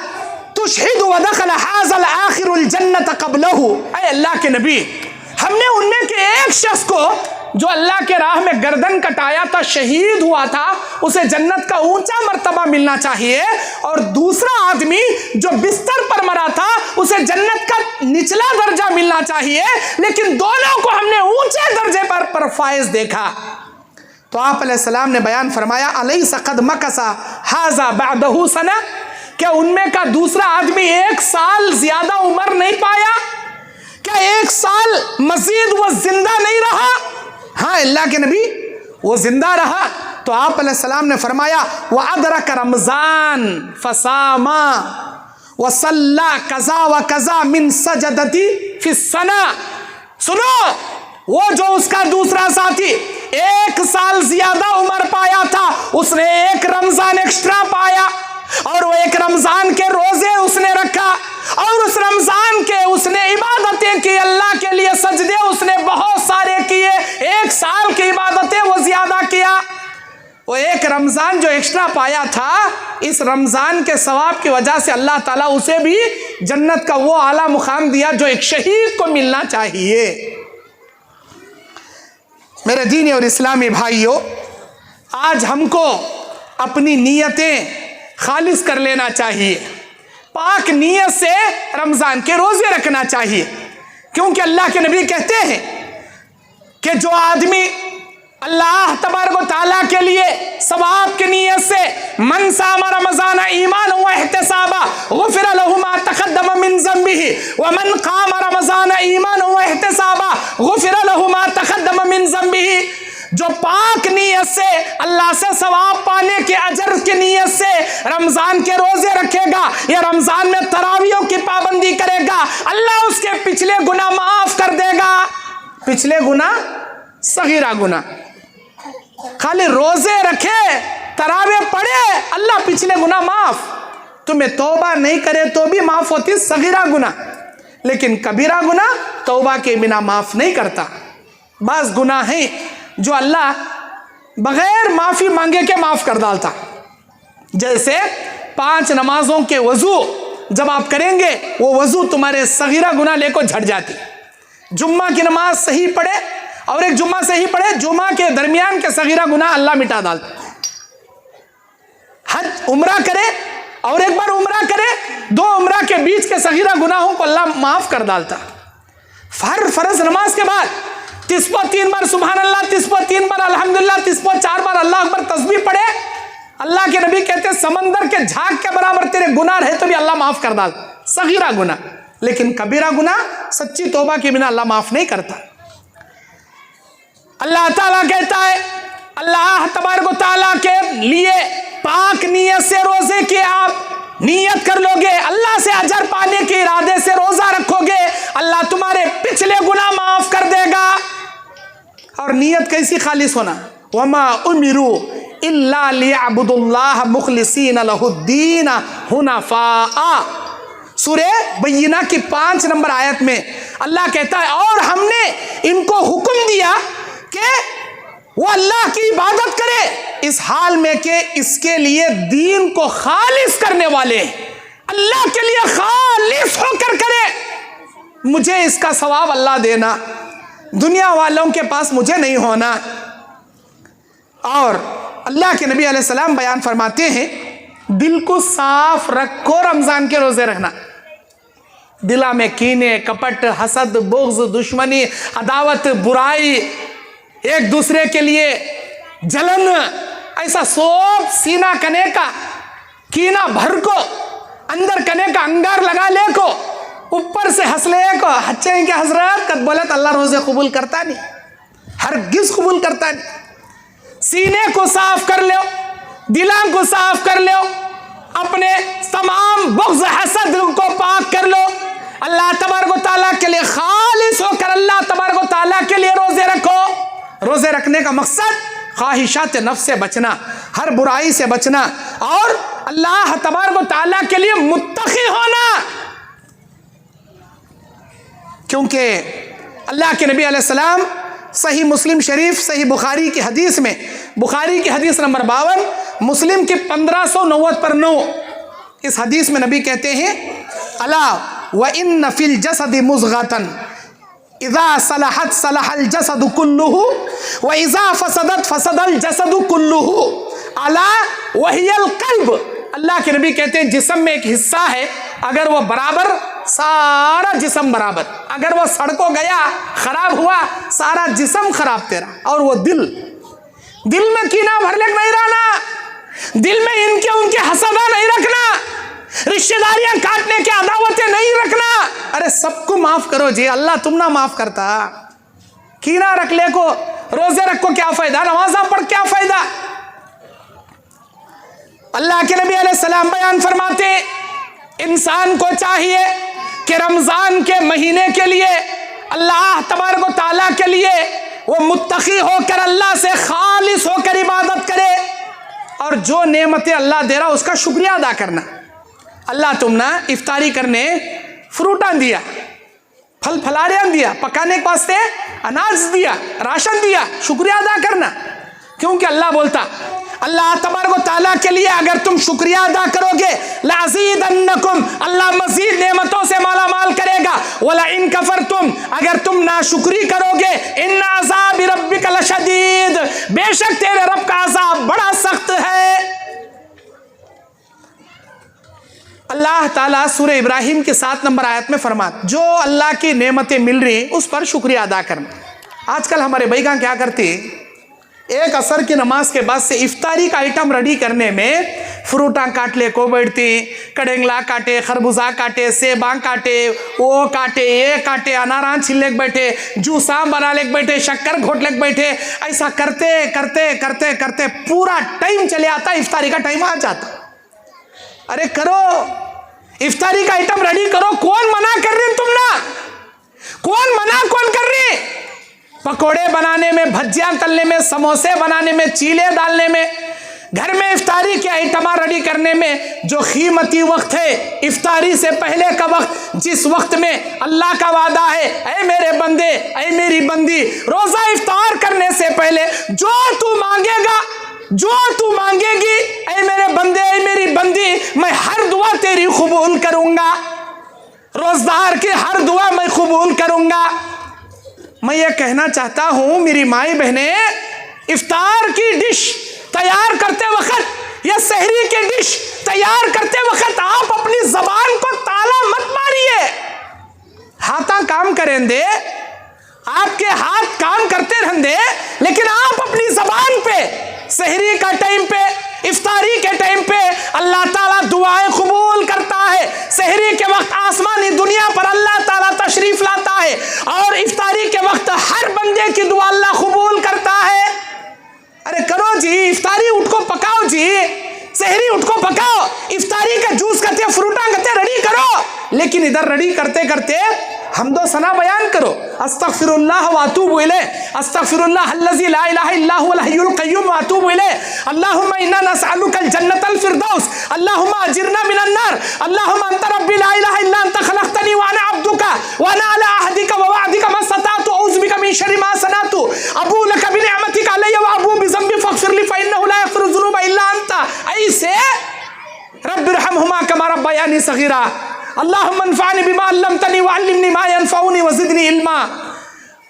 A: तुशहिदु व दखल हाज़ल आखिरुल जन्नत क़ब्लहु। ऐ अल्लाह के नबी, हमने उनमें के एक शख्स को जो अल्लाह के राह में गर्दन कटाया था, शहीद हुआ था, उसे जन्नत का ऊंचा मर्तबा मिलना चाहिए, और दूसरा आदमी जो बिस्तर पर मरा था उसे जन्नत का निचला दर्जा मिलना चाहिए, लेकिन दोनों को हमने ऊंचे दर्जे पर फायज देखा। तो आप अलैहिस्सलाम ने बयान फरमाया, अलैसा क़द मकसा हाज़ा बअदहु सना, क्या उनमें का दूसरा आदमी 1 साल ज्यादा उम्र नहीं पाया? क्या 1 साल मजीद वो जिंदा नहीं रहा? हाँ अल्लाह के नबी, वो जिंदा रहा। तो आप अलैहिस्सलाम ने फरमाया, व अदरक रमजान फसामा व सल्ला कज़ा व कज़ा मिन सजदती फिस्सना। सुनो, वो जो उसका दूसरा साथी 1 साल ज्यादा उम्र पाया था, उसने 1 रमजान एक्स्ट्रा पाया और वो 1 रमजान के रोजे उसने रखा और उस रमजान के उसने इबादतें की, अल्लाह के लिए सजदे उसने बहुत सारे किए, 1 साल की इबादतें वो ज्यादा किया। वो 1 रमजान जो एक्स्ट्रा पाया था, इस रमजान के सवाब की वजह से अल्लाह ताला उसे भी जन्नत का वो आला मुकाम दिया जो एक शहीद को मिलना चाहिए। मेरे दीनी और इस्लामी भाइयों, आज हमको अपनी नीयतें खालिस कर लेना चाहिए, पाक नीयत से रमजान के रोजे रखना चाहिए, क्योंकि अल्लाह के नबी कहते हैं कि जो आदमी अल्लाह तबारक व तआला के लिए सवाब की नीयत से मन सामा रमजान ईमान व इहतिसाबा गुफिर लहु मा तक़द्दम मिन ज़ंबिही व मन क़ाम रमजान ईमान व इहतिसाबा गुफिर लहु मा तक़द्दम मिन ज़ंबिही, जो पाक नीयत से अल्लाह से सवाब पाने के अजर की नीयत से रमजान के रोजे रखेगा या रमजान में तरावियों की पाबंदी करेगा, अल्लाह उसके पिछले गुनाह माफ कर देगा। पिछले गुनाह, सगीरा गुनाह, खाली रोजे रखे, तरावे पढ़े, अल्लाह पिछले गुनाह माफ। तुम्हें तौबा नहीं करे तो भी माफ होती सगीरा गुनाह, लेकिन कबीरा गुनाह तौबा के बिना माफ नहीं करता। बस गुनाह है जो अल्लाह बगैर माफी मांगे के माफ कर डालता। जैसे 5 नमाजों के वजू जब आप करेंगे, वो वजू तुम्हारे सगीरा गुनाह लेकर झड़ जाती। जुम्मा की नमाज सही पढ़े और एक जुम्मा सही पढ़े, जुम्मा के दरमियान के सगीरा गुनाह अल्लाह मिटा डालता। हज उम्रा करे और एक बार उम्रा करे, 2 उम्रा के बीच के सगीरा गुनाहों को अल्लाह माफ कर डालता। फर्ज नमाज के बाद 3 बार सुभान अल्लाह, 3 बार अल्हम्दुलिल्लाह, 4 बार अल्लाह अकबर तस्बीह पढ़े। अल्लाह के नबी कहते हैं समंदर के झाग के बराबर तेरे गुनाह रहे तो भी अल्लाह माफ कर डाल, सगीरा गुनाह। लेकिन कबीरा गुनाह सच्ची तौबा के बिना अल्लाह माफ नहीं करता। अल्लाह ताला कहता है, अल्लाह तबारक व तआला के लिए पाक नीयत से रोजे की आप नीयत कर लोगे, अल्लाह से अजर पाने के इरादे से रोजा रखोगे, अल्लाह तुम्हारे पिछले गुनाह माफ कर देगा। और नीयत कैसी खालिस होना, वमा उमिरू इल्ला लियअबुदुल्लाह मुखलिसीन लहुद्दीन हुनफा। सूरे बय्यिना की 5 नंबर आयत में अल्लाह कहता है, और हमने इनको हुक्म दिया कि वो अल्लाह की इबादत करे इस हाल में कि इसके लिए दीन को खालिस करने वाले, अल्लाह के लिए खालिस होकर करे, मुझे इसका सवाब अल्लाह देना, दुनिया वालों के पास मुझे नहीं होना। और अल्लाह के नबी अलैहिस्सलाम बयान फरमाते हैं, दिल को साफ रखो, रमजान के रोजे रखना, दिला में कीने, कपट, हसद, बुग़्ज़, दुश्मनी, अदावत, बुराई, एक दूसरे के लिए जलन, ऐसा सोच सीना कने का कीना भर को अंदर कने का अंगार लगा ले को ऊपर से हंसले को हच्चे के हजरत कद बोलत अल्लाह रोजे कबूल करता नहीं, हरगिज कबूल करता नहीं। सीने को साफ कर लो, दिलों को साफ कर लो, अपने तमाम बुग़्ज़ हसद को पाक कर लो, अल्लाह तबारक व तआला के लिए खालिस होकर अल्लाह तबारक व तआला के लिए रोजे रखो। रोजे रखने का मकसद ख्वाहिशात नफ्स से बचना, हर बुराई से बचना और अल्लाह तबारक व तआला के लिए मुत्तकी होना। क्योंकि अल्लाह के नबी अलैहिस्सलाम सही मुस्लिम शरीफ, सही बुखारी की हदीस में, बुखारी की हदीस नंबर 52, मुस्लिम की 1590 पर 9, इस हदीस में नबी कहते हैं, अला व इन्न फिल जसद मुज़ग़तन इज़ा सलहत सलहल जसद कुल्लुहु व इज़ा फसदत फसदल जसद कुल्लुहु अला वहियल क़ल्ब। अल्लाह के नबी कहते हैं जिस्म में एक हिस्सा है, अगर वो बराबर सारा जिस्म बराबर, अगर वो सड़कों गया खराब हुआ सारा जिस्म खराब तेरा। और वो दिल में कीना भरले नहीं रहना, दिल में इनके उनके हसदा नहीं रखना, रिश्तेदारियां काटने के अदावतें नहीं रखना। अरे सबको माफ करो जी, अल्लाह तुम ना माफ करता। कीना रख ले को, रोजे रख को क्या फायदा, नमाज़ पढ़ क्या फायदा। अल्लाह के नबी अलैहिस्सलाम बयान फरमाते, इंसान को चाहिए कि रमजान के महीने के लिए अल्लाह तबारक व तआला के लिए वो मुत्तकी होकर अल्लाह से खालिस होकर इबादत करे और जो नेमतें अल्लाह दे रहा उसका शुक्रिया अदा करना। अल्लाह तुमने इफ्तारी करने फ्रूटा दिया, फल फलारियां दिया, पकाने के वास्ते अनाज दिया, राशन दिया, शुक्रिया अदा करना। क्योंकि अल्लाह बोलता, अल्लाह तबारक व तआला के लिए अगर तुम शुक्रिया अदा करोगे लाज़ीदन्नकुम, अल्लाह मजीद नेमतों से माला माल करेगा। वला इन कफरतुम, अगर तुम नाशुक्री करोगे, इन्ना अज़ाबि रब्बिका लशदीद, बेशक तेरे रब का अज़ाब बड़ा सख्त है। अल्लाह ताला सूरह इब्राहिम के 7 नंबर आयत में फरमात, जो अल्लाह की नेमतें मिल रही उस पर शुक्रिया अदा करना। आजकल हमारे भाईगा क्या करते, एक असर की नमाज के बाद से इफ्तारी का आइटम रेडी करने में फ्रूटा काट ले को बैठती, कड़ेंगला काटे, खरबूजा काटे, सेबा काटे, वो काटे, ये काटे, अनारान छिलने के बैठे, जूसा बना ले बैठे, शक्कर घोट ले बैठे। ऐसा करते करते करते करते पूरा टाइम चले आता, इफ्तारी का टाइम आ जाता। अरे करो, इफ्तारी का आइटम रेडी करो, कौन मना कर रही तुम ना, कौन मना कौन कर रही। पकोड़े बनाने में, भजियां तलने में, समोसे बनाने में, चीले डालने में, घर में इफ्तारी के आइटम रेडी करने में जो कीमती वक्त है, इफ्तारी से पहले का वक्त, जिस वक्त में अल्लाह का वादा है, ऐ मेरे बंदे, ऐ मेरी बंदी, रोजा इफ्तार करने से पहले जो तू मांगेगा, जो तू मांगेगी, ऐ मेरे बंदे, ऐ मेरी बंदी, मैं हर दुआ तेरी कबूल करूंगा। रोजदार की हर दुआ मैं कबूल करूंगा। मैं ये कहना चाहता हूं मेरी माई बहने, इफ्तार की डिश तैयार करते वक्त या सहरी की डिश तैयार करते वक्त आप अपनी जबान को ताला मत मारिए। हाथा काम करेंगे, आपके हाथ काम करते रहेंगे, लेकिन आप अपनी जबान पे सहरी का टाइम पे, इफ्तारी के टाइम पे अल्लाह ताला दुआएं कबूल करता है। सहरी के वक्त आसमानी दुनिया पर अल्लाह ताला तशरीफ लाता है और इफ्तारी के वक्त हर बंदे की दुआ अल्लाह कबूल करता है। अरे करो जी, इफ्तारी उठ को पकाओ जी, सहरी उठ को पकाओ, इफ्तारी का जूस करते, फ्रूटा करते रेडी करो। लेकिन इधर रेडी करते करते हमदो सना बयान करो, अस्तगफिरुल्लाह व अतूबु इलैह, अस्तगफिरुल्लाह अल्लज़ी ला इलाहा इल्ला हुवल हय्युल क़य्यूम व अतूबु इलैह, अल्लाहुम्मा इन्ना नसअलुकल जन्नतल फिरदौस, अल्लाहुम्मा अजिरना मिनन नार, अल्लाहुम्मा अंता रब्बी ला इलाहा इल्ला अंता खलक़तनी व अना अब्दुका व अना अला अहदिका व वअदिका मस्तताअतु औज़ु बिका मिन शर्रि मा सनअतु, अबू लक बिनिअमतिका अलैया व अबू सगीरा, अल्लाहुम्मा अन्फ़अनी बिमा अल्लमतनी व अल्लिमनी मा यनफ़उनी व ज़िदनी इल्मा,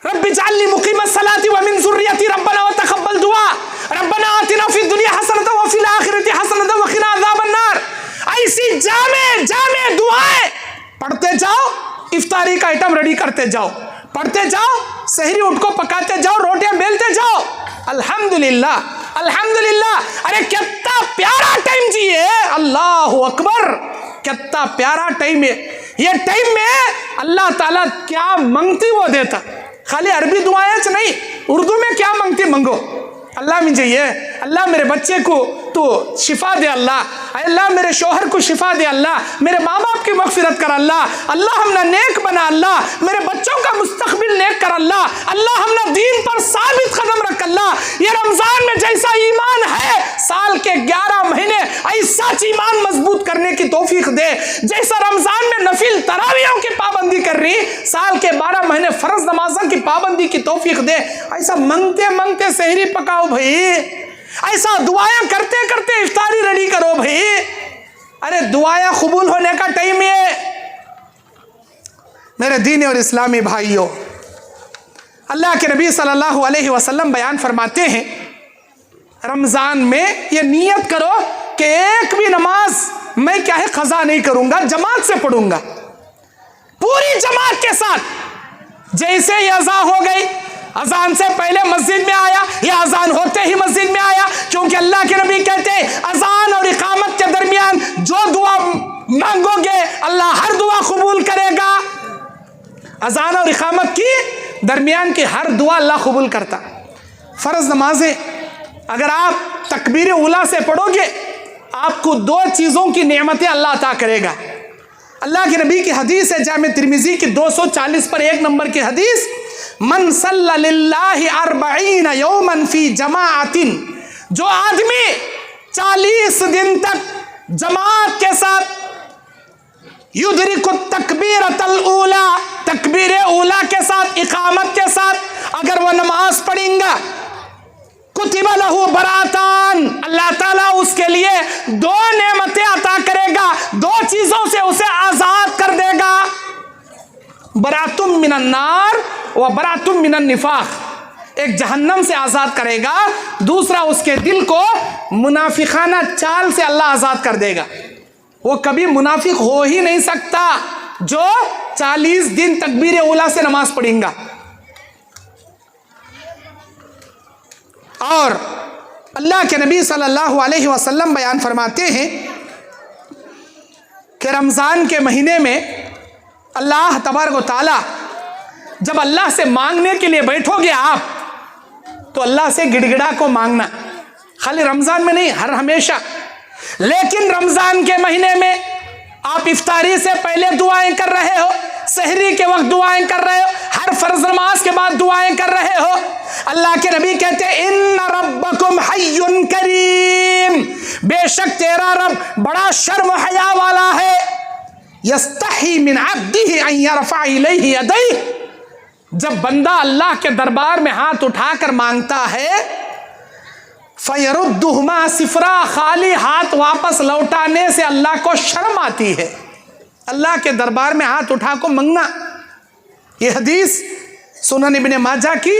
A: रब्बि जअलनी मुक़ीमस्सलाति व मिन ज़ुर्रियती रब्बना व तक़ब्बल दुआ, रब्बना आतिना फ़िद दुनिया हसनतन व फ़िल आखिरति हसनतन व क़िना अज़ाबन नार। ऐसी जामे दुआएं पढ़ते जाओ, इफ्तारी का आइटम रेडी करते जाओ, पढ़ते जाओ, सहरी उठ को पकाते जाओ, रोटियां बेलते जाओ। अल्हम्दुलिल्लाह, अल्हम्दुलिल्लाह। अरे कितना प्यारा टाइम जिए, अल्लाहु अकबर, कितना प्यारा टाइम है ये। टाइम में अल्लाह ताला क्या मांगती वो देता। खाली अरबी दुआएं नहीं, उर्दू में क्या मांगती मंगो। अल्लाह मुझे ये, अल्लाह मेरे बच्चे को तो शिफा दे, अल्लाह मेरे शोहर को शिफा दे, अल्लाह मेरे माँ बाप की मगफिरत कर, अल्लाह हमने नेक बना, अल्लाह मेरे बच्चों का मुस्तकबिल नेक कर, अल्लाह हमने दीन पर साबित कदम रख, अल्लाह ये रमजान में जैसा ईमान है साल के 11 महीने ऐसा ईमान मजबूत करने की तौफीक दे। जैसा रमजान में नफिल तरावियों की पाबंदी कर रही, साल के 12 महीने फर्ज नमाजों की पाबंदी की तौफीक दे। ऐसा मांगते मांगते सहरी पकाओ भाई, ऐसा दुआएं करते करते इफ्तारी रेडी करो भाई। अरे दुआएं कबूल होने का टाइम है मेरे दीनी और इस्लामी भाइयों। अल्लाह के नबी सल्लल्लाहु अलैहि वसल्लम बयान फरमाते हैं, रमज़ान में ये नियत करो कि एक भी नमाज मैं क्या है क़ज़ा नहीं करूँगा, जमात से पढ़ूँगा, पूरी जमात के साथ। जैसे ही अज़ा हो गई, अजान से पहले मस्जिद में आया या अजान होते ही मस्जिद में आया, क्योंकि अल्लाह के नबी कहते हैं अजान और इकामत के दरमियान जो दुआ मांगोगे अल्लाह हर दुआ कबूल करेगा। अजान और इकामत की दरमियान की हर दुआ अल्लाह कबूल करता। फ़र्ज नमाजें अगर आप तकबीर उला से पढ़ोगे, आपको 2 चीज़ों की नेमतें अल्लाह अता करेगा। अल्लाह के नबी की हदीस है, जामे तिरमिज़ी की 240 पर 1 नंबर की हदीस, मन सल्ला लिल्लाहि 40 यौमन फी जमाअतिन, जो आदमी 40 दिन तक जमात के साथ युदरिकु तकबीरतल ऊला, तकबीर ऊला के साथ, इकामत के साथ अगर वह नमाज पढ़ेगा, कुतिबा लहू बरातान, अल्लाह ताला उसके लिए 2 नेमतें अता करेगा, 2 चीज़ों से उसे आज़ाद कर देगा। बरातुम मिनन नार व बरातुम मिनन निफाक, एक जहन्नम से आज़ाद करेगा, दूसरा उसके दिल को मुनाफिकाना चाल से अल्लाह आज़ाद कर देगा। वो कभी मुनाफिक हो ही नहीं सकता जो 40 दिन तकबीर उला से नमाज पढ़ेगा। और अल्लाह के नबी सल्लल्लाहु अलैहि वसल्लम बयान फरमाते हैं कि रमज़ान के महीने में अल्लाह तबारक व तआला जब अल्लाह से मांगने के लिए बैठोगे आप, तो अल्लाह से गिड़गिड़ा को मांगना, खाली रमज़ान में नहीं, हर हमेशा। लेकिन रमज़ान के महीने में आप इफ्तारी से पहले दुआएं कर रहे हो, सहरी के वक्त दुआएं कर रहे हो, हर फर्ज नमाज के बाद दुआएं कर रहे हो। अल्लाह के नबी कहते हैं इन्ना रब्बकुम हय्युन करीम, बेशक तेरा रब बड़ा शर्म हया वाला है। यस्तही मिन अब्दिही अन यरफअ इलैहि यदैहि, जब बंदा अल्लाह के दरबार में हाथ उठाकर मांगता है, फयरुद्दुहुमा सिफरा, खाली हाथ वापस लौटाने से अल्लाह को शर्म आती है। अल्लाह के दरबार में हाथ उठा को मांगना, ये हदीस सुनन इब्ने माजा की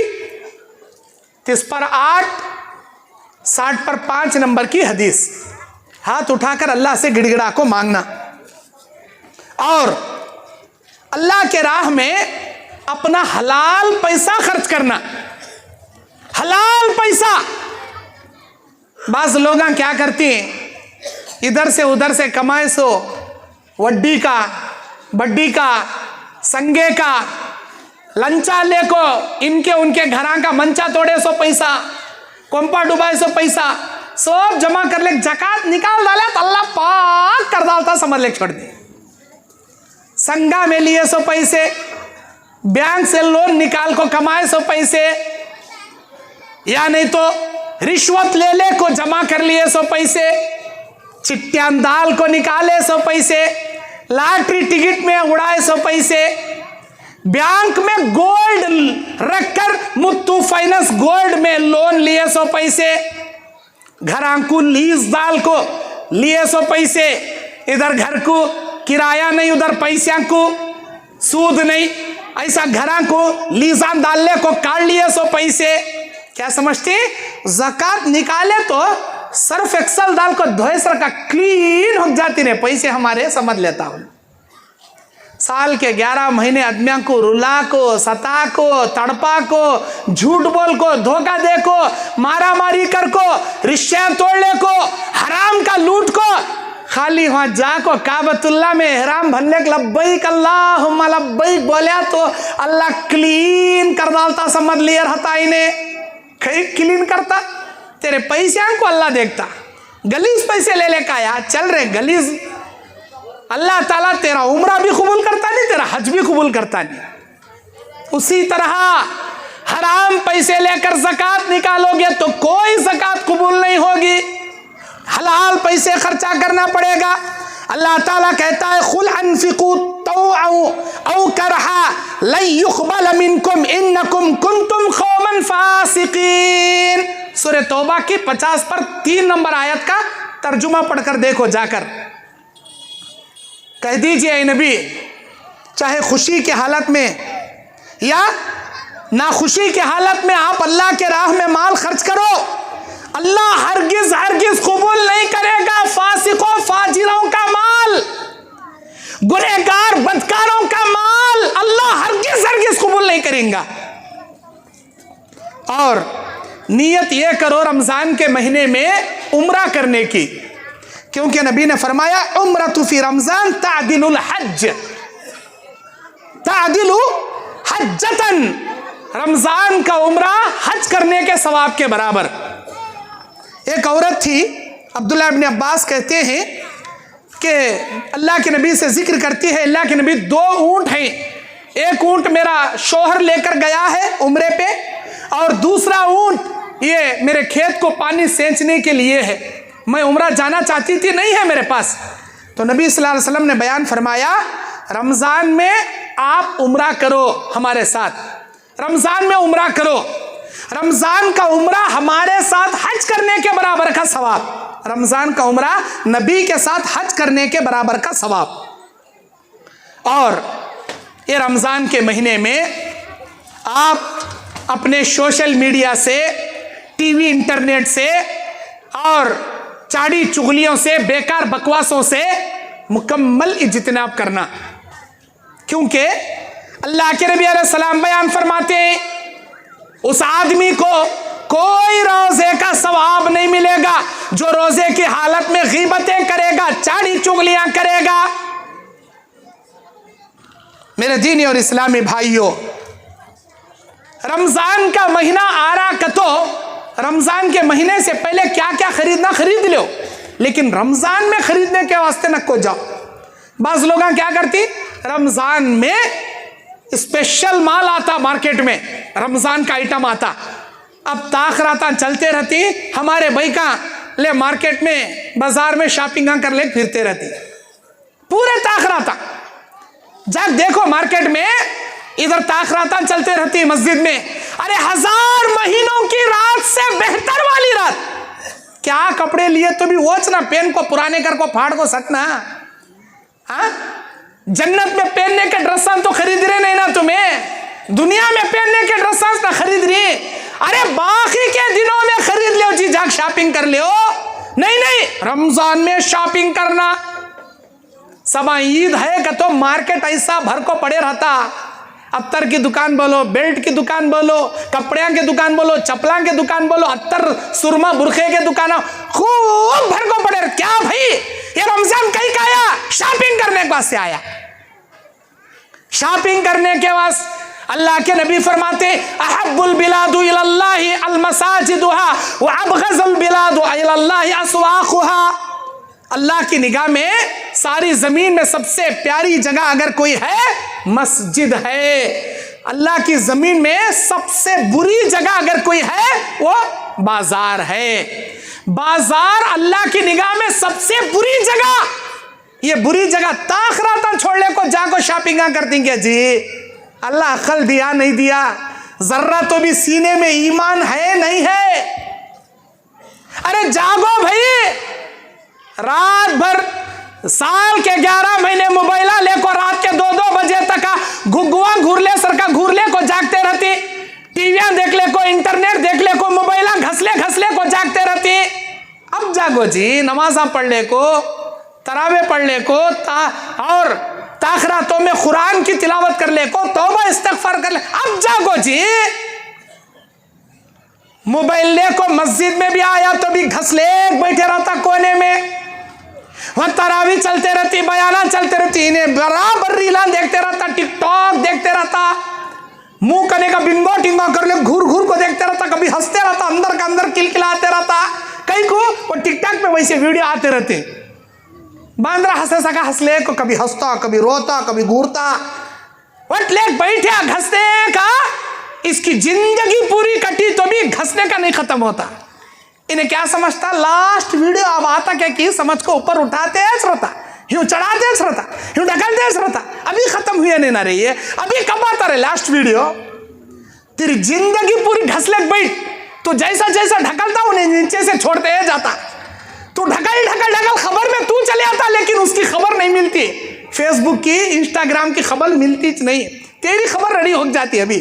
A: 30 पर 8, 60 पर 5 नंबर की हदीस। हाथ उठाकर अल्लाह से गिड़गिड़ा को मांगना और अल्लाह के राह में अपना हलाल पैसा खर्च करना। हलाल पैसा, बाज़ लोग क्या करती हैं, इधर से उधर से कमाए सो वड्डी का, बड्डी का, संगे का, लंचा ले को इनके उनके घरा का मंचा तोड़े सो पैसा, कोंपा डुबाए सो पैसा, सब जमा कर ले, जकात निकाल डाले तो अल्लाह पाक कर डालता, समझ ले छोड़ दी। संगा में लिए सो पैसे, बैंक से लोन निकाल को कमाए सो पैसे, या नहीं तो रिश्वत ले ले को जमा कर लिए सो पैसे, चिट्टियां दाल को निकाले सो पैसे, लॉटरी टिकट में उड़ाए सो पैसे, बैंक में गोल्ड रखकर मुत्तू फाइनेंस गोल्ड में लोन लिए सो पैसे, घरां को लीज दाल को लिए सो पैसे, इधर घर को किराया नहीं, उधर पैसा को सूद नहीं, ऐसा घरा को लीजान डालने को काट लिए सो पैसे। क्या समझते? ज़कात निकाले तो सर्फ एक्सल डाल को धोए सर का क्लीन हो जाती ने पैसे हमारे, समझ लेता हूं। साल के 11 महीने आदमियों को रुला को, सता को, तड़पा को, झूठ बोल को, धोखा दे को, मारा मारी कर को, रिश्ते तोड़ने को, हराम का लूट को, खाली वहां जाको काबतुल्ला में एहराम भरने के लब्बैक अल्लाहुम्मा लब्बैक बोलिया तो अल्लाह क्लीन कर डालता, समझ लिया रहता इन्हें क्लीन करता। तेरे पैसे को अल्लाह देखता, गलीज पैसे ले का यार चल रहे गलीज, अल्लाह ताला तेरा उम्रा भी कबूल करता नहीं, तेरा हज भी कबूल करता नहीं। उसी तरह हराम पैसे लेकर ज़कात निकालोगे तो कोई ज़कात कबूल नहीं होगी, हलाल पैसे खर्चा करना पड़ेगा। अल्लाह ताला कहता है खुल अनफिकू तौअउ औ करहा लन युक़बल मिनकुम इन्नकुम कुंतुम कौमन फासिकीन। सूरह तौबा की 50 पर 3 नंबर आयत का तर्जुमा पढ़कर देखो जाकर। कह दीजिए नबी, चाहे खुशी के हालत में या ना खुशी के हालत में आप अल्लाह के राह में माल खर्च करो, अल्लाह हरगिज हरगिज कबूल नहीं करेगा फासिकों फाजिरों का माल, गुनहगार बदकारों का माल अल्लाह हरगिज हरगिज कबूल नहीं करेगा। और नियत ये करो रमजान के महीने में उम्रा करने की, क्योंकि नबी ने फरमाया उम्रतु फी रमजान तादिलुल हज, तादिलु हज्जतन, रमजान का उम्रा हज करने के सवाब के बराबर। एक औरत थी, अब्दुल्लाह इब्न अब्बास कहते हैं कि अल्लाह के नबी से जिक्र करती है, अल्लाह के नबी 2 ऊंट हैं, एक ऊंट मेरा शोहर लेकर गया है उम्रे पे और दूसरा ऊंट ये मेरे खेत को पानी सेंचने के लिए है, मैं उम्रा जाना चाहती थी, नहीं है मेरे पास। तो नबी सल्लल्लाहु अलैहि वसल्लम ने बयान फरमाया रमज़ान में आप उम्रा करो हमारे साथ, रमज़ान में उम्रा करो, रमज़ान का उम्रा हमारे साथ हज करने के बराबर का सवाब, रमज़ान का उम्रा नबी के साथ हज करने के बराबर का सवाब। और ये रमज़ान के महीने में आप अपने सोशल मीडिया से, टीवी इंटरनेट से और चाड़ी चुगलियों से, बेकार बकवासों से मुकम्मल इज्तिनाब करना, क्योंकि अल्लाह के नबी अलैहिस्सलाम बयान फरमाते हैं उस आदमी को कोई रोजे का सवाब नहीं मिलेगा जो रोजे की हालत में गीबतें करेगा, चाड़ी चुगलियां करेगा। मेरे दीनी और इस्लामी भाइयों, रमजान का महीना आ रहा कतो, रमजान के महीने से पहले क्या क्या खरीदना खरीद लो, लेकिन रमजान में खरीदने के वास्ते न को जाओ। बाज लोग क्या करती, रमजान में स्पेशल माल आता मार्केट में, रमजान का आइटम आता, अब ताखराता चलते रहती, हमारे भाई का ले मार्केट में बाजार में शॉपिंग कर ले फिरते रहती, पूरे ताखराता जब देखो मार्केट में इधर ताखराता चलते रहती मस्जिद में। अरे 1000 महीनों की रात से बेहतर वाली रात, क्या कपड़े लिए तो भी वोच ना, पेन को पुराने कर को फाड़ को सकना, हाँ जन्नत में पहनने के ड्रेस तो खरीद रहे नहीं ना, तुम्हें दुनिया में पहनने के ड्रेस ना खरीद रही, अरे बाकी के दिनों में खरीद लो जी, जाके शॉपिंग कर लो, नहीं नहीं रमजान में शॉपिंग करना। सब ईद है कि तो मार्केट ऐसा भर को पड़े रहता, अत्तर की दुकान बोलो, बेल्ट की दुकान बोलो, कपड़े की दुकान बोलो, चप्पला की दुकान बोलो, अत्तर सुरमा बुरखे के दुकान खूब भर को पड़े। क्या भाई ये रमजान कहीं का आया, शॉपिंग करने के वास्ते आया, शॉपिंग करने के वास्ते। अल्लाह के नबी फरमाते अहब्बुल बिलादु इलल्लाहि अल मसाजिदुहा व अबगज़ुल बिलादु इलल्लाहि अस्वाक़ुहा। अल्लाह की निगाह में सारी जमीन में सबसे प्यारी जगह अगर कोई है मस्जिद है, अल्लाह की जमीन में सबसे बुरी जगह अगर कोई है वो बाजार है। बाजार अल्लाह की निगाह में सबसे बुरी जगह, ये बुरी जगह ताखराता छोड़ने को जाको शॉपिंग कर देंगे जी। अल्लाह अक्ल दिया नहीं दिया, जर्रा तो भी सीने में ईमान है नहीं है। अरे जागो भाई, रात भर साल के 11 महीने मोबाइल लेको रात के 2-2 बजे तक घुगुआ घूरले सरका घूरले को जागते रहती, टीवियां देख ले को, इंटरनेट देख ले को, मोबाइल घसले को जागते रहती। अब जागो जी, नमाजा पढ़ ले को, तरावे पढ़ ले को, और ताखरातों में कुरान की तिलावत कर ले को, तौबा इस्तगफार कर ले। अब जागो जी। मोबाइल ले को मस्जिद में भी आया तो भी घसले बैठे रहता कोने में, वहां तरावी चलते रहती, बयाना चलते रहती, इन्हें बराबर रीलां देखते रहता, टिकटॉक देखते रहता, मुंह करने का बिंगो टिंगो कर ले, घूर घूर को देखते रहता, कभी हंसते रहता, अंदर का अंदर किलकिलाते रहता। कहीं को वो टिकटॉक पे वैसे वीडियो आते रहते, बांद्रा हंसे सका हंसले को, कभी हंसता, कभी रोता, कभी घूरता, वट ले बैठे घसने का। इसकी जिंदगी पूरी कटी तो भी घसने का नहीं खत्म होता। इन्हें क्या समझता, लास्ट वीडियो अब आता क्या कि समझ को ऊपर उठाते हैं श्रोता, यूं चढ़ाते हैं श्रोता, यूं ढकलते हैं श्रोता, अभी खत्म हुए नहीं ना रही है, अभी कब आता रहे लास्ट वीडियो। तेरी जिंदगी पूरी घसले बैठ, तो जैसा जैसा ढकलता उन्हें नीचे से छोड़ते है जाता, तू ढकल ढकल ढकल खबर में तू चले आता, लेकिन उसकी खबर नहीं मिलती। फेसबुक की, इंस्टाग्राम की खबर मिलती नहीं, तेरी खबर रेडी हो जाती अभी।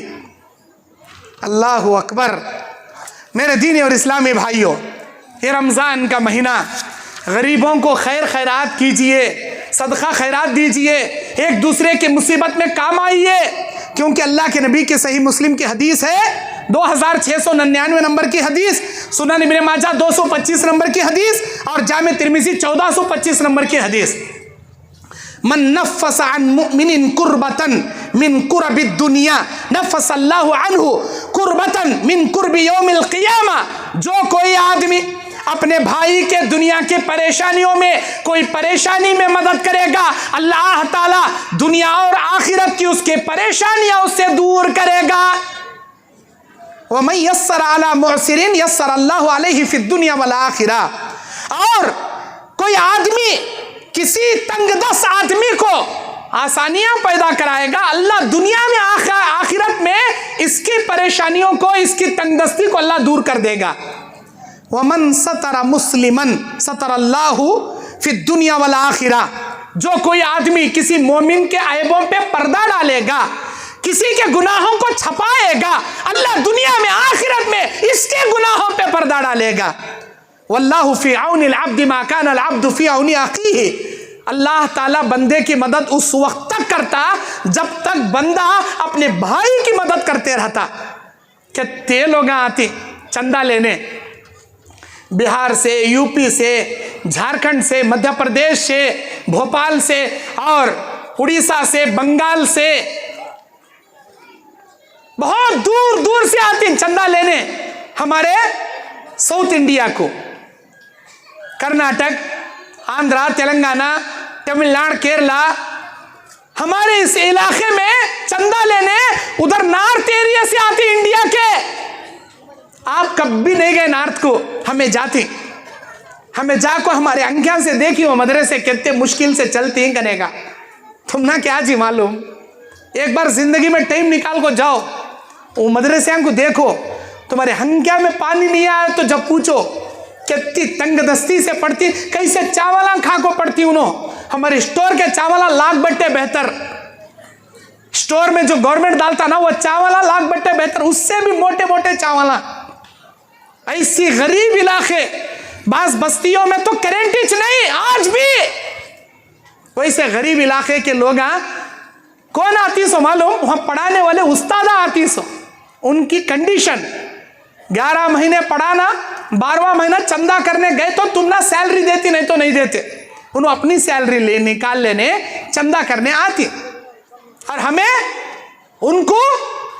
A: अल्लाह अकबर। मेरे दीनी और इस्लामी भाइयों, ये रमज़ान का महीना, गरीबों को खैर खैरात कीजिए, सदका खैरात दीजिए, एक दूसरे की मुसीबत में काम आइए, क्योंकि अल्लाह के नबी के सही मुस्लिम की हदीस है, 2699 नंबर की हदीस, सुनन इब्न माजा 225 नंबर की हदीस, और जामे तिर्मिज़ी 1425 नंबर की हदीस। मन नफ़्फ़स अन मुमिनिन कुर्बतन मिन कुरबि दुनिया नफ़्फ़सल्लाहु अन्हु कुर्बतन मिन कुरबि यौमिल क़ियामा। जो कोई आदमी अपने भाई के दुनिया की परेशानियों में कोई परेशानी में मदद करेगा, अल्लाह ताला दुनिया और आखिरत की उसके परेशानियां उससे दूर करेगा। व मन यस्सर अला मुअस्सिरिन यस्सर अल्लाहु अलैहि फिद दुनिया वल आखिरा। और कोई आदमी किसी तंगदस्त आदमी को आसानियां पैदा कराएगा, अल्लाह दुनिया में आखिरत में इसकी परेशानियों को, इसकी तंगदस्ती को अल्लाह दूर कर देगा। वमन सतरा मुस्लिमन सतरल्लाहु फिद दुनिया वल आखिरा। जो कोई आदमी किसी मोमिन के ऐबों पे पर्दा डालेगा, किसी के गुनाहों को छपाएगा, अल्लाह दुनिया में आखिरत में इसके गुनाहों पे पर्दा डालेगा। वल्लाहु फी औनिल अब्दि मा कान अल अब्दु फी औनि अखीही। अल्लाह ताला बंदे की मदद उस वक्त तक करता जब तक बंदा अपने भाई की मदद करते रहता। कितने लोग आते चंदा लेने, बिहार से, यूपी से, झारखंड से, मध्य प्रदेश से, भोपाल से और उड़ीसा से, बंगाल से, बहुत दूर दूर से आती चंदा लेने हमारे साउथ इंडिया को। कर्नाटक, आंध्रा, तेलंगाना, तमिलनाडु, केरला, हमारे इस इलाके में चंदा लेने उधर नॉर्थ एरिया से आती इंडिया के। आप कभी नहीं गए नॉर्थ को, हमें जाती, हमें जाको हमारे अंकिया से देखी वो मदरसे कितने मुश्किल से चलती हैं कनेगा। तुम ना क्या जी मालूम, एक बार जिंदगी में टाइम निकाल को जाओ, वो मदरसे को देखो, तुम्हारे हंकिया में पानी नहीं आया तो जब पूछो कितनी तंगदस्ती से पड़ती, कैसे चावला खा को पड़ती उन्होंने। हमारे स्टोर के चावला लाख बट्टे बेहतर, स्टोर में जो गवर्नमेंट डालता ना वो चावला लाख बट्टे बेहतर, उससे भी मोटे मोटे चावला। ऐसी गरीब इलाके, बास बस्तियों में तो करेंट ही नहीं आज भी, वैसे गरीब इलाके के लोग कौन आती सो मालूम, वहां पढ़ाने वाले उस्ताद आती सो। उनकी कंडीशन 11 महीने पढ़ाना, 12वां महीना चंदा करने गए तो तुम ना सैलरी देती, नहीं तो नहीं देते। उन्होंने अपनी सैलरी ले निकाल लेने चंदा करने आती, और हमें उनको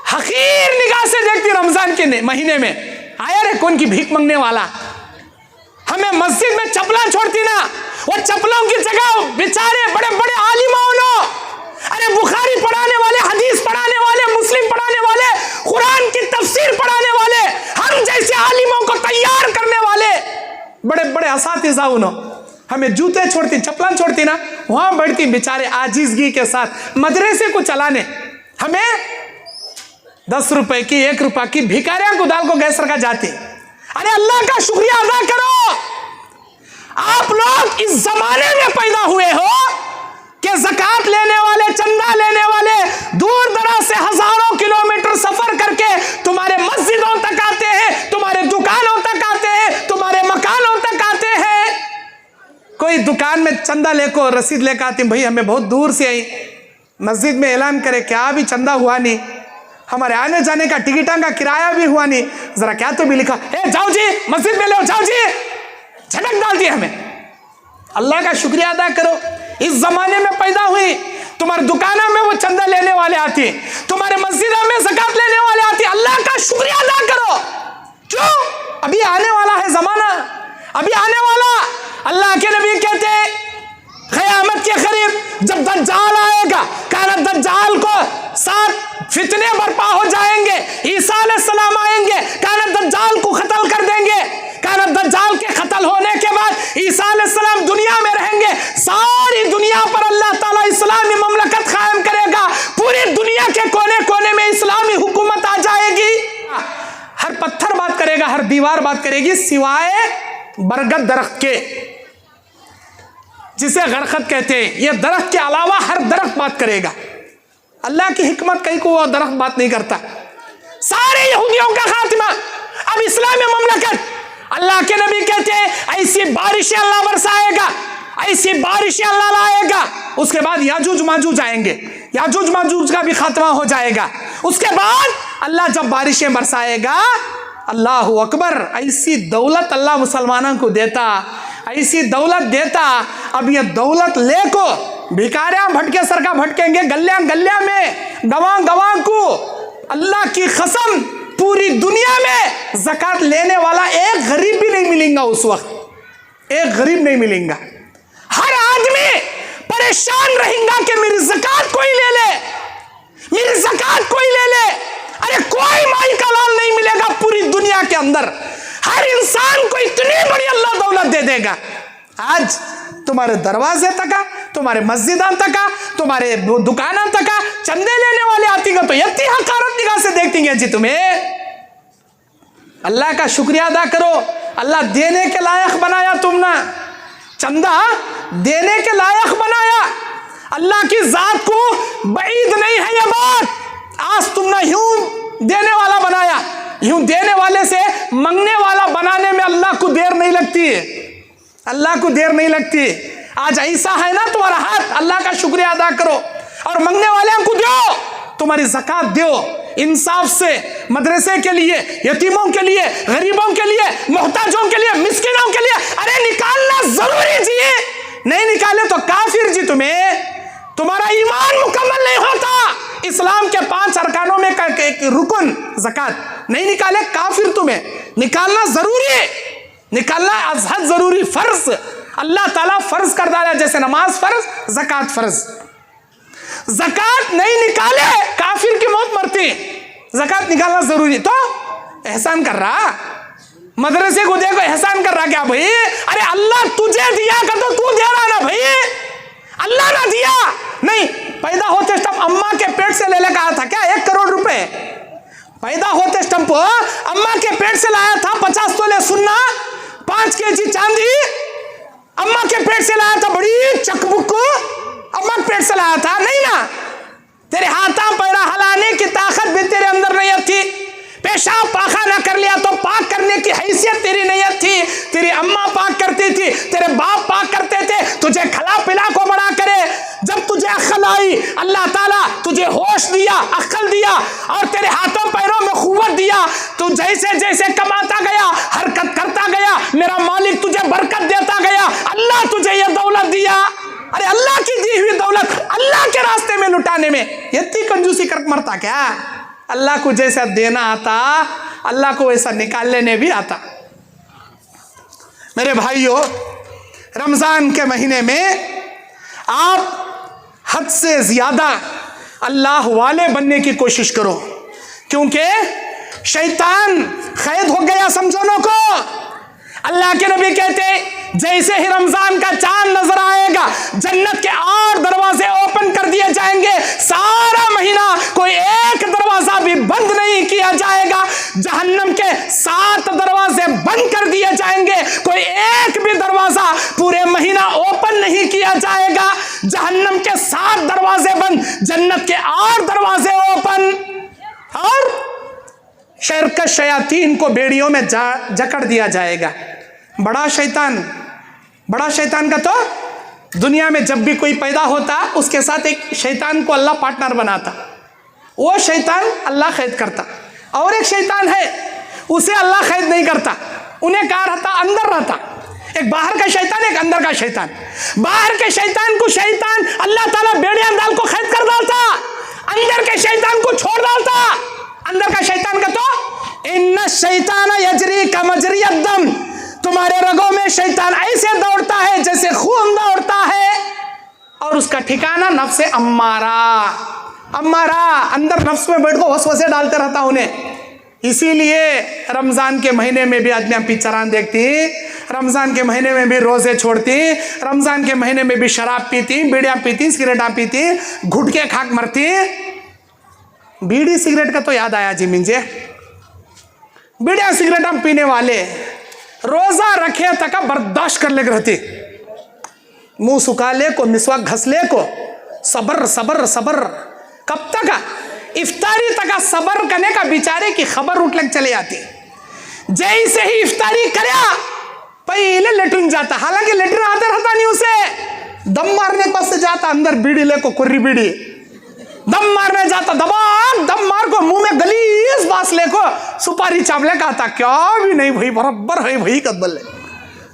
A: हकीर निगाह से देखती। रमजान के महीने में आया रे कौन की भीख मांगने वाला, हमें मस्जिद में चप्पला छोड़ती ना, वो चप्पलों की जगह बेचारे बड़े बड़े आलिमा, अरे बुखारी पढ़ाने वाले, हदीस पढ़ाने वाले, मुस्लिम पढ़ाने वाले, कुरान की तफसीर पढ़ाने वाले, हम जैसे आलिमों को तैयार करने वाले बड़े बड़े असातिज़ा उन्होंने हमें जूते छोड़ती, चप्पला छोड़ती ना, वहां बैठती बेचारे आजीजगी के साथ मदरसे को चलाने। हमें 10 रुपए की, 1 रुपए की भिखारियां को दाल को गैस रखा जाती। अरे अल्लाह का शुक्रिया अदा करो, आप लोग इस जमाने में पैदा हुए हो कि ज़कात लेने वाले, चंदा लेने वाले दूर दराज से हजारों किलोमीटर सफर करके तुम्हारे मस्जिदों तक आते हैं, तुम्हारे दुकानों तक आते हैं, तुम्हारे मकानों तक आते हैं। कोई दुकान में चंदा लेको रसीद लेकर आती, भाई हमें बहुत दूर से आई, मस्जिद में ऐलान करे क्या भी चंदा हुआ नहीं, हमारे आने जाने का टिकटा का किराया भी हुआ नहीं, जरा क्या तो भी लिखा, ए जाओ जी मस्जिद में ले, जाओ जी, झटक डाल दी हमें। अल्लाह का शुक्रिया अदा करो, इस जमाने में पैदा हुई, तुम्हारे दुकानों में वो चंदा लेने वाले आते, तुम्हारे मस्जिदों में ज़कात लेने वाले आते। अल्लाह का शुक्रिया अदा करो। क्यों? अभी आने वाला है जमाना, अभी आने वाला। अल्लाह के नबी कहते हैं क़यामत के करीब जब दज्जाल आएगा, काना दज्जाल को 7 फितने बर्पा हो जाएंगे, ईसा अलैहिस्सलाम आएंगे, काना दज्जाल को कत्ल कर देंगे। काना दज्जाल के कत्ल होने के बाद ईसा अलैहिस्सलाम दुनिया में रहेंगे, सारी दुनिया पर अल्लाह ताला इस्लामी ममलकत कायम करेगा, पूरी दुनिया के कोने कोने में इस्लामी हुकूमत आ जाएगी। हर पत्थर बात करेगा, हर दीवार बात करेगी, सिवाय बरगद दरख्त के, जिसे गरखत कहते हैं। यह दरख्त के अलावा हर दरख्त बात करेगा। अल्लाह की हिकमत कहीं को वो दरख्त बात नहीं करता। सारे यहूदियों का खात्मा, अब इस्लामी ममलकत। अल्लाह के नबी कहते हैं ऐसी बारिशें अल्लाह बरसाएगा, ऐसी बारिशें अल्लाह लाएगा। उसके बाद याजूज माजूज आएंगे, याजूज माजूज का भी खात्मा हो जाएगा। उसके बाद अल्लाह जब बारिशें बरसाएगा, अल्लाह अकबर, ऐसी दौलत अल्लाह मुसलमानों को देता, ऐसी दौलत देता। अब ये दौलत लेको भिखारियां भटके सर का भटकेंगे गलियां गलियां में, गवां गवां को। अल्लाह की कसम, पूरी दुनिया में ज़कात लेने वाला एक गरीब भी नहीं मिलेगा। उस वक्त एक गरीब नहीं मिलेगा। हर आदमी परेशान रहेगा कि मेरी ज़कात कोई ले ले, मेरी ज़कात कोई ले ले। अरे कोई माई का लाल नहीं मिलेगा पूरी दुनिया के अंदर। हर इंसान को इतनी बड़ी अल्लाह दौलत दे देगा। आज तुम्हारे दरवाजे तक, तुम्हारे मस्जिदां तक, तुम्हारे दुकानों तक चंदे लेने वाले आती हैं, तो इतनी हकारत निगाह से देखती हैं जी तुम्हें। अल्लाह का शुक्रिया अदा करो, अल्लाह देने के लायक बनाया तुमने, चंदा देने के लायक बनाया। अल्लाह की जात को बईद नहीं है यह बात। आज तुमने यूं देने वाला बनाया, यूं देने वाले से मंगने वाला बनाने में अल्लाह को देर नहीं लगती, अल्लाह को देर नहीं लगती। आज ऐसा है ना तुम्हारा हाथ, अल्लाह का शुक्रिया अदा करो और मंगने वाले को दो, तुम्हारी ज़कात दो इंसाफ से, मदरसे के लिए, यतीमों के लिए, गरीबों के लिए, मोहताजों के लिए, मिस्किनों के लिए। अरे निकालना जरूरी जी, नहीं निकाले तो काफिर जी तुम्हें, तुम्हारा ईमान मुकम्मल नहीं होता। इस्लाम के 5 अरकानों में एक रुकन ज़कात नहीं निकाले काफिर, तुम्हें निकालना जरूरी है, निकालना अज़हद जरूरी, फर्ज अल्लाह ताला फर्ज कर डाला, जैसे नमाज फर्ज, ज़कात फर्ज। ज़कात नहीं निकाले काफिर की मौत मरती, ज़कात निकालना जरूरी। तो एहसान कर रहा, मदरसे को देखो एहसान कर रहा क्या भाई? अरे अल्लाह तुझे दिया का तो तू दे रहा ना भाई, अल्लाह ना दिया नहीं। पैदा होते स्टम्प अम्मा के पेट से ले लेकर आया था क्या 1 करोड़ रुपए? पैदा होते स्टम्प अम्मा के पेट से लाया था 50 तोले सुन्ना, 5 केजी चांदी अम्मा के पेट से लाया था, बड़ी चकबुक अम्मा के पेट से लाया था नहीं ना? तेरे हाथा पैरा हलाने की ताकत भी तेरे अंदर नहीं थी, पेशाब पाखाना कर लिया तो पाक करने की हैसियत तेरी नहीं थी। तेरी अम्मा पाक करती थी, तेरे बाप पाक करते थे, तुझे खला पिला को बड़ा करे। जब तुझे अक्ल आई, अल्लाह ताला तुझे होश दिया, अक्ल दिया और तेरे हाथों पैरों में कुव्वत दिया। तू जैसे जैसे कमाता गया, हरकत करता गया, मेरा मालिक तुझे बरकत देता गया। अल्लाह तुझे ये दौलत दिया। अरे अल्लाह की दी हुई दौलत अल्लाह के रास्ते में लुटाने में इतनी कंजूसी कर मरता क्या? अल्लाह को जैसा देना आता, अल्लाह को वैसा निकाल लेने भी आता। मेरे भाइयों, रमज़ान के महीने में आप हद से ज़्यादा अल्लाह वाले बनने की कोशिश करो, क्योंकि शैतान कैद हो गया समझोनों को। अल्लाह के नबी कहते जैसे ही रमज़ान का चांद नजर आएगा, जन्नत के 8 दरवाजे ओपन कर दिए जाएंगे, सारा महीना कोई एक दरवाजा भी बंद नहीं किया जाएगा। जहन्नम के 7 दरवाजे बंद कर दिए जाएंगे, कोई एक भी दरवाजा जहन्नम के 7 दरवाजे बंद, जन्नत के 8 दरवाजे ओपन। और शर का शयातीन को बेड़ियों में जकड़ दिया जाएगा। बड़ा शैतान का तो दुनिया में जब भी कोई पैदा होता उसके साथ एक शैतान को अल्लाह पार्टनर बनाता, वो शैतान अल्लाह कैद करता। और एक शैतान है उसे अल्लाह कैद नहीं करता, उन्हें कहा रहता अंदर रहता। एक बाहर का शैतान, एक अंदर का शैतान। बाहर के शैतान को शैतान अल्लाह ताला बेड़ियां डाल को कैद कर डालता, अंदर के शैतान को छोड़ डालता। अंदर का शैतान का तो इन्ना शैतान यजरी का मजरी दम, तुम्हारे रगों में शैतान ऐसे दौड़ता है जैसे खून दौड़ता है। और उसका ठिकाना नफ्स अम्मारा, अंदर नफ्स में बैठ को वसवसे डालते रहता उन्हें। इसीलिए रमजान के महीने में भी आदमियां पिक्चरां देखती, रमजान के महीने में भी रोजे छोड़ती, रमजान के महीने में भी शराब पीती, बीड़ियां पीती, सिगरेटा पीती, घुटके खाक मरती। बीड़ी सिगरेट का तो याद आया जी मुझे, बीड़ियां सिगरेटा पीने वाले रोजा रखे तक बर्दाश्त कर ले रहती, मुंह सुखा ले को, मिसवाक घस ले को, सबर सबर सबर। कब तक? इफ्तारी तक सबर करने का बेचारे की खबर उठ लग चले आती। जैसे ही इफ्तारी करया पहले लेटरिन जाता, हालांकि लेटरिन आते रहता नहीं उसे, दम मारने के पास से जाता अंदर बीड़ी ले को, कुर्री बीड़ी दम मारने जाता, दम मार को मुंह में गलीस बास ले को सुपारी चावले का आता, क्या भी नहीं भाई बराबर है भाई कदबल।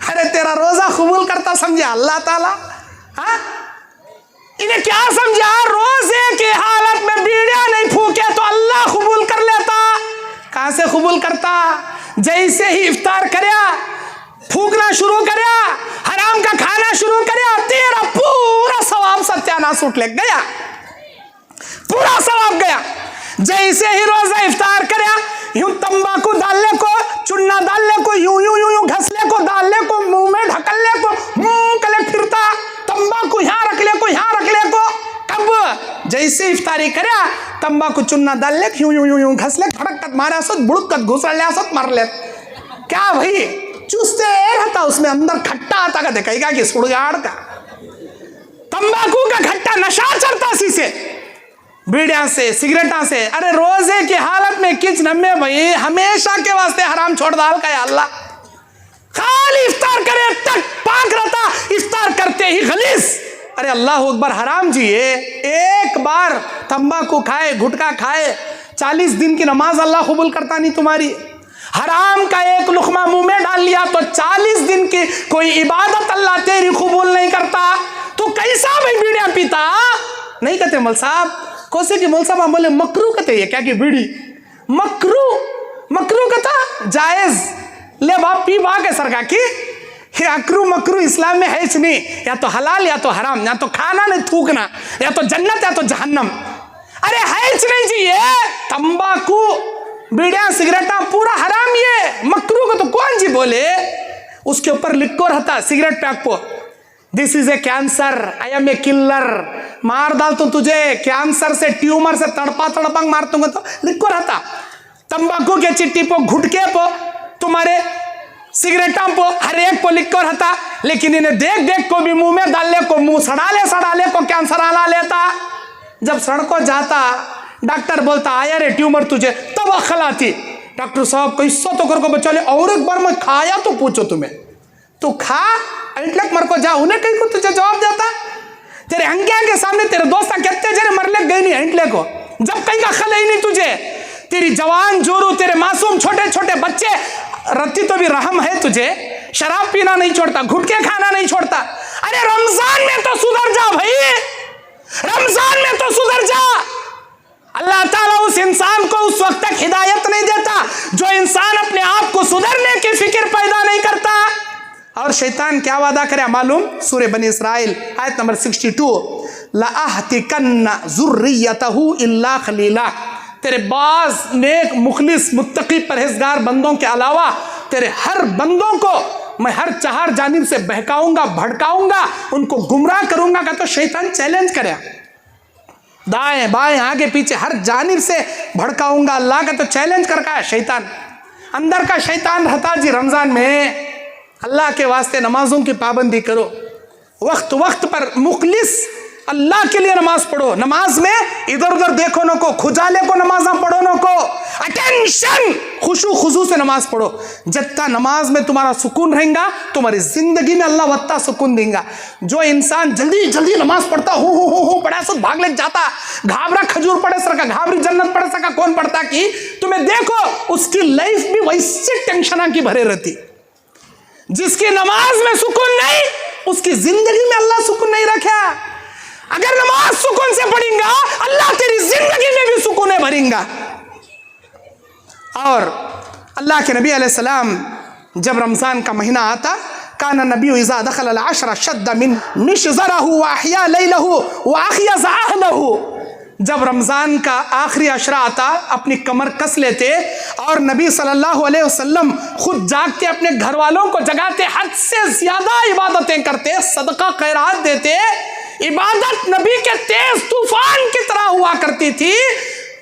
A: अरे तेरा रोजा कबूल करता समझा अल्लाह ताला? हाँ, इन्हें क्या समझा? रोजे की हालत में बीड़ियां नहीं फूके तो अल्लाह कबूल कर लेता। कहां से कबूल करता? जैसे ही इफ्तार करया फूकना शुरू करया, हराम का खाना शुरू करया, तेरा पूरा सवाब सत्यानाश उठ लग गया, पूरा सवाब गया। जैसे ही रोजा इफ्तार करया यूं तंबाकू डालने को, चुन्ना डालने को, यूं यूं यूं यूं घसले को, डालने को, मुंह में ढकलने को, मुंह कले फिरता, तंबाकू यहाँ रख ले को, यहाँ रख ले को। कब? जैसे इफ्तारी करया तंबाकू चुन्ना डाल ले, यूं यूं यूं यूं घसले, खड़क मारे सो, बुड़क घुसड़ ले सो, मार ले। क्या भाई चूसते रहता, उसमें अंदर खट्टा आता का देखेगा कि सुड़गाड़ का तंबाकू का खट्टा नशा चढ़ता सी से, बीड़िया से, सिगरेटा से। अरे रोजे की हालत में किच नम्मे भाई हमेशा के वास्ते हराम छोड़ डाल का या अल्लाह। खाली इफ्तार करे तक पाक रहता, इफ्तार करते ही गलीस। अरे अल्लाह अकबर, हराम जी ये एक बार तंबाकू खाए, गुटखा खाए, 40 दिन की नमाज अल्लाह कबूल करता नहीं तुम्हारी। हराम का एक लुकमा मुंह में डाल लिया तो 40 दिन की कोई इबादत अल्लाह तेरी कबूल नहीं करता। तो कैसा भाई बीड़ियां पीता? नहीं कहते मौल साहब, कोसे की मौल साहब बोले मकरू कहते हैं क्या कि बीड़ी मकरू कहता जायज ले बाप पी बा के सरका की अकरू मकरू इस्लाम में है नहीं, या तो हलाल या तो हराम, या तो खाना नहीं थूकना, या तो जन्नत या तो जहन्नम। अरे है नहीं जी, ये तंबाकू बीड़ियां सिगरेटा पूरा हराम, ये मकरू को तो कौन जी बोले? उसके ऊपर लिखो रहता सिगरेट पैक को, this is a cancer, I am a killer, मार डाल तो तुझे कैंसर से, ट्यूमर से तड़पा मार दूंगा, तो लिखो रहता। तंबाकू के चिट्ठी पो, घुटके पो, तुम्हारे सिगरेटा पो, हर एक को लिखो रहता। लेकिन इन्हें देख देख को भी मुंह में डालने को, मुंह सड़ा ले को कैंसर आला लेता। जब सड़कों जाता डॉक्टर बोलता आया रे ट्यूमर तुझे, तब अक्ल आती डॉक्टर साहब कैसा तो कर को बचा ले, और एक बार मैं खाया तो पूछो तुम्हें, तो खा इंटलक मर को जा, उन्हें कहीं को तुझे जवाब देता। तेरे अंकिया के सामने तेरे दोस्त कहते जरे मरले गई नहीं इंटले को, जब कहीं का अक्ल ही नहीं तुझे। तेरी जवान जोरू, तेरे मासूम छोटे छोटे बच्चे, रत्ती तो भी रहम है तुझे, शराब पीना नहीं छोड़ता, घुटके खाना नहीं छोड़ता। अरे रमजान में तो सुधर जा भाई, रमजान में तो सुधर जा। अल्लाह ताला उस इंसान को उस वक्त तक हिदायत नहीं देता जो इंसान अपने आप को सुधरने की फिक्र पैदा नहीं करता। और शैतान क्या वादा करे मालूम? सूरह बनी इसराइल आयत नंबर 62, लाअहतिकन्ना ज़ुर्रियतहु इल्ला खलीला, तेरे बाज नेक मुखलिस मुत्तकी परहेजगार बंदों के अलावा तेरे हर बंदों को मैं हर चार जानिब से बहकाऊंगा, भड़काऊंगा, उनको गुमराह करूंगा। का तो शैतान चैलेंज करे, दाएं बाएं आगे पीछे हर जानिब से भड़काऊंगा। अल्लाह का तो चैलेंज करका है शैतान। अंदर का शैतान रहता जी रमजान में, अल्लाह के वास्ते नमाजों की पाबंदी करो, वक्त वक्त पर मुखलिस अल्लाह के लिए नमाज पढ़ो। नमाज में इधर उधर देखो न को, खुजाले को नमाजा पढ़ो न को, अटेंशन, खुशू खुजू से नमाज पढ़ो। जितना नमाज में तुम्हारा सुकून रहेगा, तुम्हारी जिंदगी में अल्लाह वत्ता सुकून देगा। जो इंसान जल्दी जल्दी नमाज पढ़ता हो पढ़ा सो भाग ले जाता, घाबरा खजूर पढ़े सका, घाबरी जन्नत पढ़े सका, कौन पढ़ता कि तुम्हें देखो उसकी लाइफ भी वैसे टेंशन की भरे रहती। जिसकी नमाज में सुकून नहीं, उसकी जिंदगी में अल्लाह सुकून नहीं रखा। अगर नमाज सुकून से पढ़ेगा, अल्लाह तेरी जिंदगी में भी सुकून भरेगा। और अल्लाह के नबी अलैहिस्सलाम जब रमज़ान का महीना आता, काना नबी इज़ा दखल अल अशर शद्द मिन मिशज़रहु व अहया लैलहु व अखयज़ अहलहु। जब रमज़ान का आखिरी अशरा आता, अपनी कमर कस लेते और नबी सल्लल्लाहु अलैहि वसल्लम खुद जागते, अपने घर वालों को जगाते, हद से ज़्यादा इबादतें करते, सदका खैरात देते। इबादत नबी के तेज तूफान की तरह हुआ करती थी।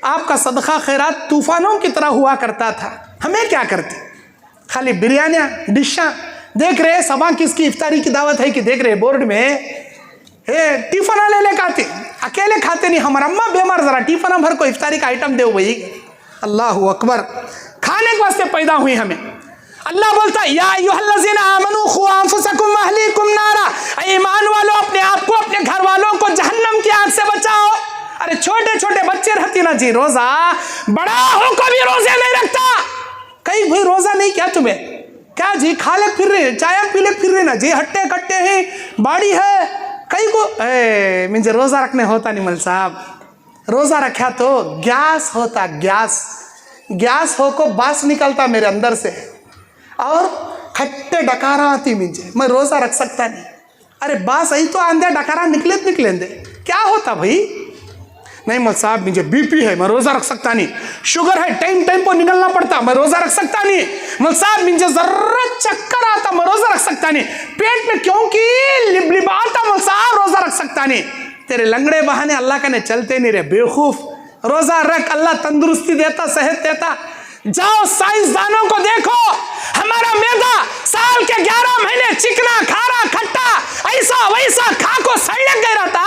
A: आपका सदका खैरात तूफानों की तरह हुआ करता था। हमें क्या करते? खाली बिरयानियाँ, डिशा देख रहे। सबा किसकी इफ्तारी की दावत है कि देख रहे बोर्ड में, टिफना ले ले खाते, अकेले खाते नहीं। हमारा अम्मा बीमार, जरा टिफना भर को इफ्तारी का आइटम दे भाई। अल्लाह अकबर, खाने के वास्ते पैदा हुई हमें। अल्लाह बोलता है या अय्युहल्लज़ीना आमनू खू अंफुसकुम व अहलीकुम नारा, ईमान वालों अपने आप को, अपने घर वालों को जहन्नम की आग से बचाओ। अरे छोटे छोटे बच्चे रहती ना जी, रोजा बड़ा हो को भी रोजे नहीं रखता। कहीं भाई रोजा नहीं क्या तुम्हें? क्या जी खा ले फिर रहे, चाय पी ले फिर रहे ना जी, हट्टे कट्टे हैं, बाड़ी है कई को। मुझे रोजा रखने होता नहीं मल साहब। रोजा रखा तो गैस होता, गैस हो को बास निकलता मेरे अंदर से और खट्टे डकारा आती मुझे, मैं रोजा रख सकता नहीं। अरे बास आई तो आंधे डकारा निकलेंदे, क्या होता भाई? नहीं मल साहब मुझे बीपी है, मैं रोजा रख सकता नहीं। शुगर है, टाइम टाइम पर निकलना पड़ता, मैं रोजा रख सकता नहीं। मल साहब मुझे जरा चक्कर आता, मैं रोजा रख सकता नहीं। पेट में क्योंकि लिबलिबाता, मल साहब रोजा रख सकता नहीं। तेरे लंगड़े बहाने अल्लाह का ने चलते नहीं रे बेवकूफ। रोजा रख, अल्लाह तंदुरुस्ती देता, सेहत देता। जाओ साइंसदानों को देखो, हमारा मैदा साल के 11 महीने चिकना खारा खट्टा ऐसा वैसा खा को सड़क गया रहता।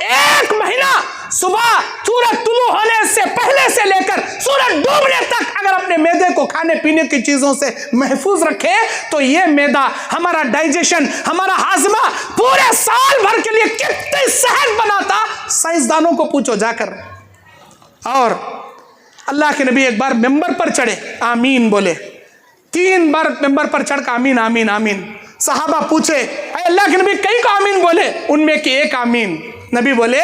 A: एक महीना सुबह सूरज तुलू होने से पहले से लेकर सूरज डूबने तक अगर अपने मैदे को खाने पीने की चीजों से महफूज रखे तो ये मैदा हमारा डाइजेशन, हमारा हाजमा पूरे साल भर के लिए कितनी सेहत बनाता, साइंसदानों को पूछो जाकर। और अल्लाह के नबी एक बार मेंबर पर चढ़े, आमीन बोले। 3 बार मेंबर पर चढ़कर आमीन आमीन आमीन। सहाबा पूछे अल्लाह के नबी कई को आमीन बोले? उनमें की एक आमीन। नबी बोले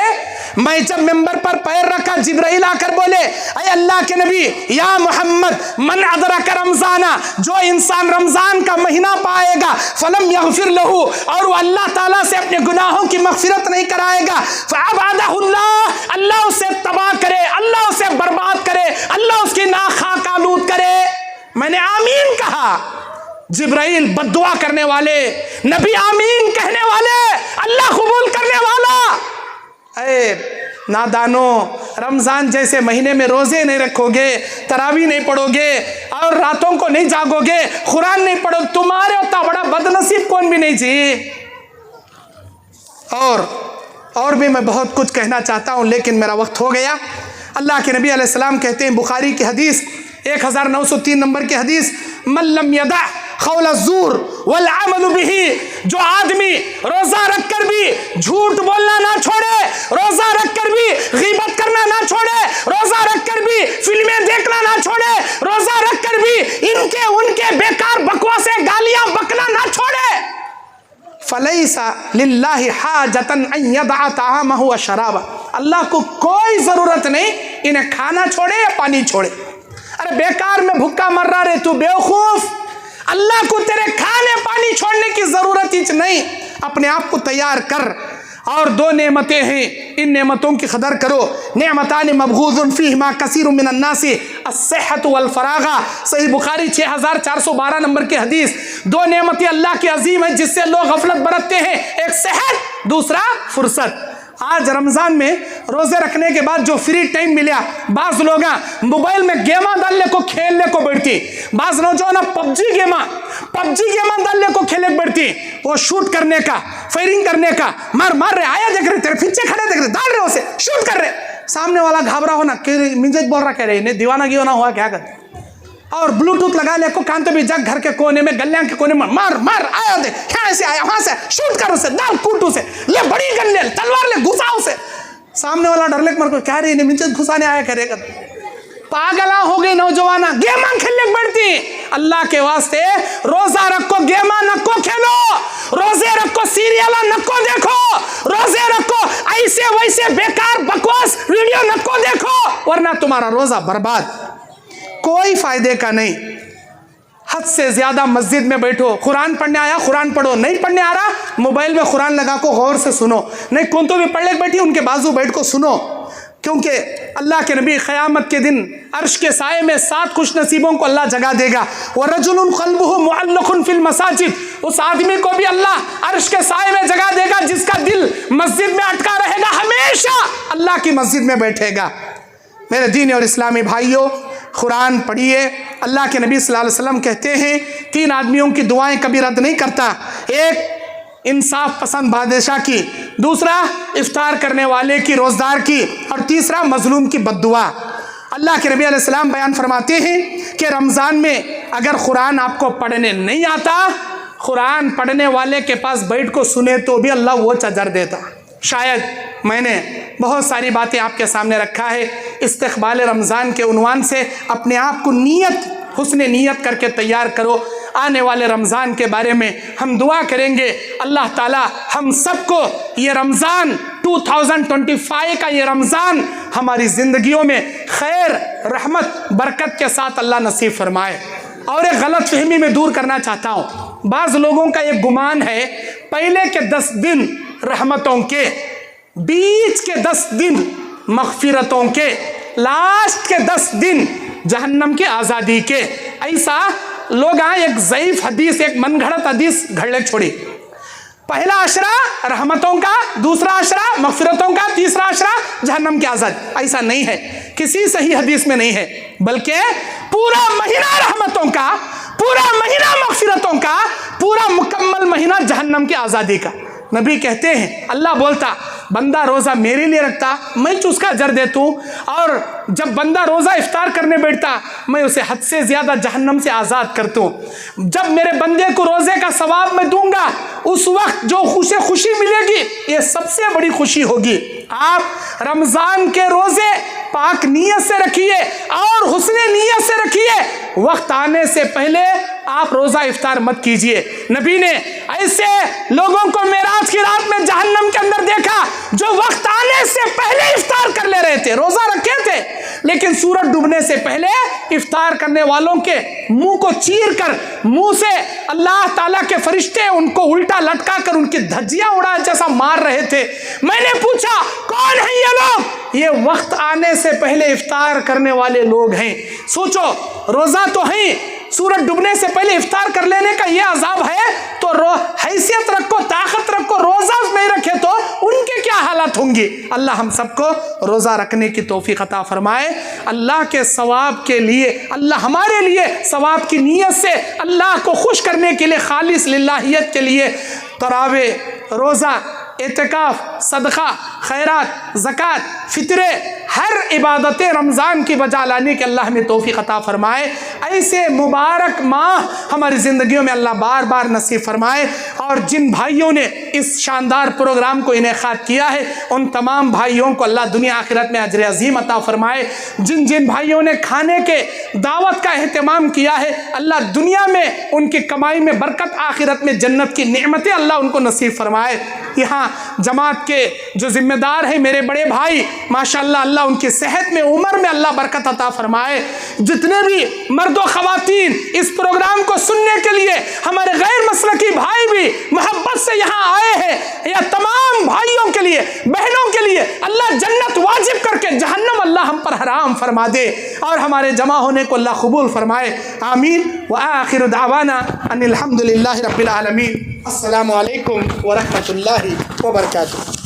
A: मैं जब मेंबर पर पैर रखा, जिब्राइल आकर बोले अय अल्लाह के नबी या मोहम्मद मन अदरक रमजाना, जो इंसान रमजान का महीना पाएगा फलम यगफिर लहू, और वो अल्लाह ताला से अपने गुनाहों की मगफिरत नहीं कराएगा, फअबादहुल्लाह, अल्लाह उसे तबाह करे, अल्लाह उसे बर्बाद करे, अल्लाह उसकी नाखाक आलूद करे। मैंने आमीन कहा। जिब्राइल बद्दुआ करने वाले, नबी आमीन कहने वाले, अल्लाह कबूल करने वाला। अरे नादानो, रमजान जैसे महीने में रोजे नहीं रखोगे, तरावी नहीं पढ़ोगे और रातों को नहीं जागोगे, कुरान नहीं पढ़ोगे, तुम्हारे उतना बड़ा बदनसीब कौन भी नहीं जी। और भी मैं बहुत कुछ कहना चाहता हूँ लेकिन मेरा वक्त हो गया। अल्लाह के नबी अलैहिस्सलाम कहते हैं, बुखारी की हदीस 1903 नंबर की हदीस, मल्लम यदा खौल ज़ूर वल अमल बिही, जो आदमी रोजा रखकर भी झूठ बोलना ना छोड़े, रोजा रखकर भी गीबत करना ना छोड़े, रोजा रखकर भी फिल्में देखना ना छोड़े, रोजा रखकर भी इनके उनके बेकार बकवासें गालियां बकना ना छोड़े, फलैसा लिल्लाहि हाजतन अन यदअ तआमहु व शराबा, अल्लाह को कोई जरूरत नहीं इन्हें खाना छोड़े या पानी छोड़े। अरे बेकार में भूखा मर रहा रे तू बेवकूफ, अल्लाह को तेरे खाने पानी छोड़ने की जरूरत ही नहीं। अपने आप को तैयार कर। और 2 नेमतें हैं, इन नेमतों की कदर करो। नेमतान मबगूज़ुन फ़ीहिमा कसीरुम मिनन नासी अस्सिहत वल फरागा, सही बुखारी 6412 नंबर की हदीस। 2 नेमतें अल्लाह की अजीम है जिससे लोग गफलत बरतते हैं, एक सेहत, दूसरा फुर्सत। आज रमज़ान में रोज़े रखने के बाद जो फ्री टाइम मिला, बाज़ लोग मोबाइल में गेमा डालने को खेलने को बैठती, बाज़ नौजवान पबजी गेमा डालने को खेलने को बैठती, वो शूट करने का, फायरिंग करने का, मार रहे, आया देख रहे, तेरे पीछे खड़े देख रहे, डाल रहे उसे, शूट कर रहे, सामने वाला घबरा हो ना, म्यूजिक बोल रहा, कह रहे इन्हें दीवाना गिवाना हुआ क्या कर, और ब्लूटूथ लगा ले को कान तो भी जग घर के कोने में, गलियां के कोने में, मार आया दे, यहाँ से आया, वहां से शूट कर उसे, डाल कूट उसे, ले बड़ी गन ले, तलवार ले, घुसा उसे, सामने वाला डर ले मर को, क्या रही मिंचत घुसाने आया करेगा, पागला हो गई नौजवाना, गेमा खेलने बैठती। अल्लाह के वास्ते रोजा रखो, गेमा नको खेलो, रोजे रखो, सीरियल नको देखो, रोजे रखो, ऐसे वैसे बेकार बकवास वीडियो नको देखो, वरना तुम्हारा रोजा बर्बाद, कोई फायदे का नहीं। हद से ज्यादा मस्जिद में बैठो, कुरान पढ़ने आया कुरान पढ़ो, नहीं पढ़ने आ रहा मोबाइल में कुरान लगा को गौर से सुनो, नहीं कौन तो भी पढ़ने बैठी उनके बाजू बैठ को सुनो, क्योंकि अल्लाह के नबी क़यामत के दिन अर्श के साए में 7 खुश नसीबों को अल्लाह जगा देगा। व रजुलुन क़ल्बुहु मुअल्लक़ुन फ़िल मसाजिद, उस आदमी को भी अल्लाह अर्श के साए में जगा देगा जिसका दिल मस्जिद में अटका रहेगा, हमेशा अल्लाह की मस्जिद में बैठेगा। मेरे दीन और इस्लामी भाइयों, कुरान पढ़िए। अल्लाह के नबी सल्लल्लाहु अलैहि वसल्लम कहते हैं 3 आदमियों की दुआएं कभी रद्द नहीं करता, एक इंसाफ पसंद बादशाह की, दूसरा इफ्तार करने वाले की, रोज़दार की, और तीसरा मजलूम की बद्दुआ। अल्लाह के नबी अलैहि सलाम बयान फरमाते हैं कि रमज़ान में अगर कुरान आपको पढ़ने नहीं आता, कुरान पढ़ने वाले के पास बैठ को सुने तो भी अल्लाह वो अजर देता। शायद मैंने बहुत सारी बातें आपके सामने रखा है, इस्तक़बाल रमज़ान के उन्वान से अपने आप को हुस्न नीयत करके तैयार करो। आने वाले रमज़ान के बारे में हम दुआ करेंगे, अल्लाह ताला हम सबको ये रमज़ान 2025 का ये रमज़ान हमारी ज़िंदगियों में खैर, रहमत, बरकत के साथ अल्लाह नसीब फरमाए। और एक गलत फहमी में दूर करना चाहता हूँ, बाज़ लोगों का एक गुमान है पहले के 10 दिन रहमतों के, बीच के 10 दिन मग़फ़िरतों के, लास्ट के 10 दिन जहन्नम की आज़ादी के। ऐसा लोग एक ज़ईफ़ हदीस, एक मनगढ़ंत हदीस घड़े छोड़ी, पहला अशरा रहमतों का, दूसरा अशरा मग़फ़िरतों का, तीसरा अशरा जहन्नम की आज़ादी। ऐसा नहीं है, किसी सही हदीस में नहीं है, बल्कि पूरा महीना रहमतों का, पूरा महीना मग़फ़िरतों का, पूरा मुकम्मल महीना जहन्नम की आज़ादी का। नबी कहते हैं, अल्लाह बोलता बंदा रोज़ा मेरे लिए रखता, मैं तो उसका अजर देता हूँ, और जब बंदा रोज़ा इफ्तार करने बैठता मैं उसे हद से ज़्यादा जहन्नम से आज़ाद करता हूँ। जब मेरे बंदे को रोज़े का सवाब मैं दूंगा, उस वक्त जो खुशी मिलेगी ये सबसे बड़ी खुशी होगी। आप रमज़ान के रोज़े पाक नीयत से रखिए और हुस्न नीयत से रखिए, वक्त आने से पहले आप रोज़ा इफ्तार मत कीजिए। नबी ने ऐसे लोगों को मेराज की रात में जहन्नम के अंदर देखा जो वक्त आने से पहले इफ्तार कर ले रहे थे, रोज़ा रखे थे, लेकिन सूरज डूबने से पहले इफ्तार करने वालों के मुंह को चीर कर, मुंह से अल्लाह ताला के फरिश्ते उनको उल्टा लटका कर उनकी धज्जियां उड़ा जैसा मार रहे थे। मैंने पूछा कौन है ये लोग? ये वक्त आने से पहले इफ्तार करने वाले लोग हैं। सोचो, रोज़ा तो है, सूरज डूबने से पहले इफ्तार कर लेने का ये अजाब है, तो हैसियत रखो, ताकत रखो, रोज़ा नहीं रखे तो उनके क्या हालत होंगी। अल्लाह हम सबको रोज़ा रखने की तौफीक अता फरमाए। अल्लाह के सवाब के लिए, अल्लाह हमारे लिए सवाब की नीयत से, अल्लाह को खुश करने के लिए, खालिस लिल्लाहियत के लिए तरावे, रोज़ा, एतकाफ, सदका, खैरात, ज़कात, फितरे, हर इबादतें रमज़ान की बजा लाने के अल्लाह हमें तौफीक अता फरमाए। ऐसे मुबारक माह हमारी ज़िंदगियों में अल्लाह बार बार नसीब फरमाए। और जिन भाइयों ने इस शानदार प्रोग्राम को इनेकाद किया है, उन तमाम भाइयों को अल्लाह दुनिया आखिरत में अजर अजीम अता फरमाए। जिन जिन भाइयों ने खाने के दावत का अहतमाम किया है, अल्लाह दुनिया में उनकी कमाई में बरकत, आखिरत में जन्नत की नेमतें अल्लाह उनको नसीब फरमाए। यहाँ जमात के जो जिम्मेदार हैं मेरे बड़े भाई, माशाअल्लाह, अल्लाह उनकी सेहत में, उम्र में अल्लाह बरकत अता फरमाए। जितने भी मर्द व ख़वातीन इस प्रोग्राम को सुनने के लिए, हमारे गैर मसलकी भाई भी मोहब्बत से यहाँ आए हैं, या तमाम भाइयों के लिए, बहनों के लिए अल्लाह जन्नत वाजिब करके जहन्नम अल्लाह हम पर हराम फरमा दे, और हमारे जमा होने को अल्लाह कबूल फरमाए। आमीन। व आखिरु दावाना अनिल हम्दुलिल्लाहि रब्बिल आलमीन। अस्सलामु अलैकुम व रहमतुल्लाहि व बरकातुहू।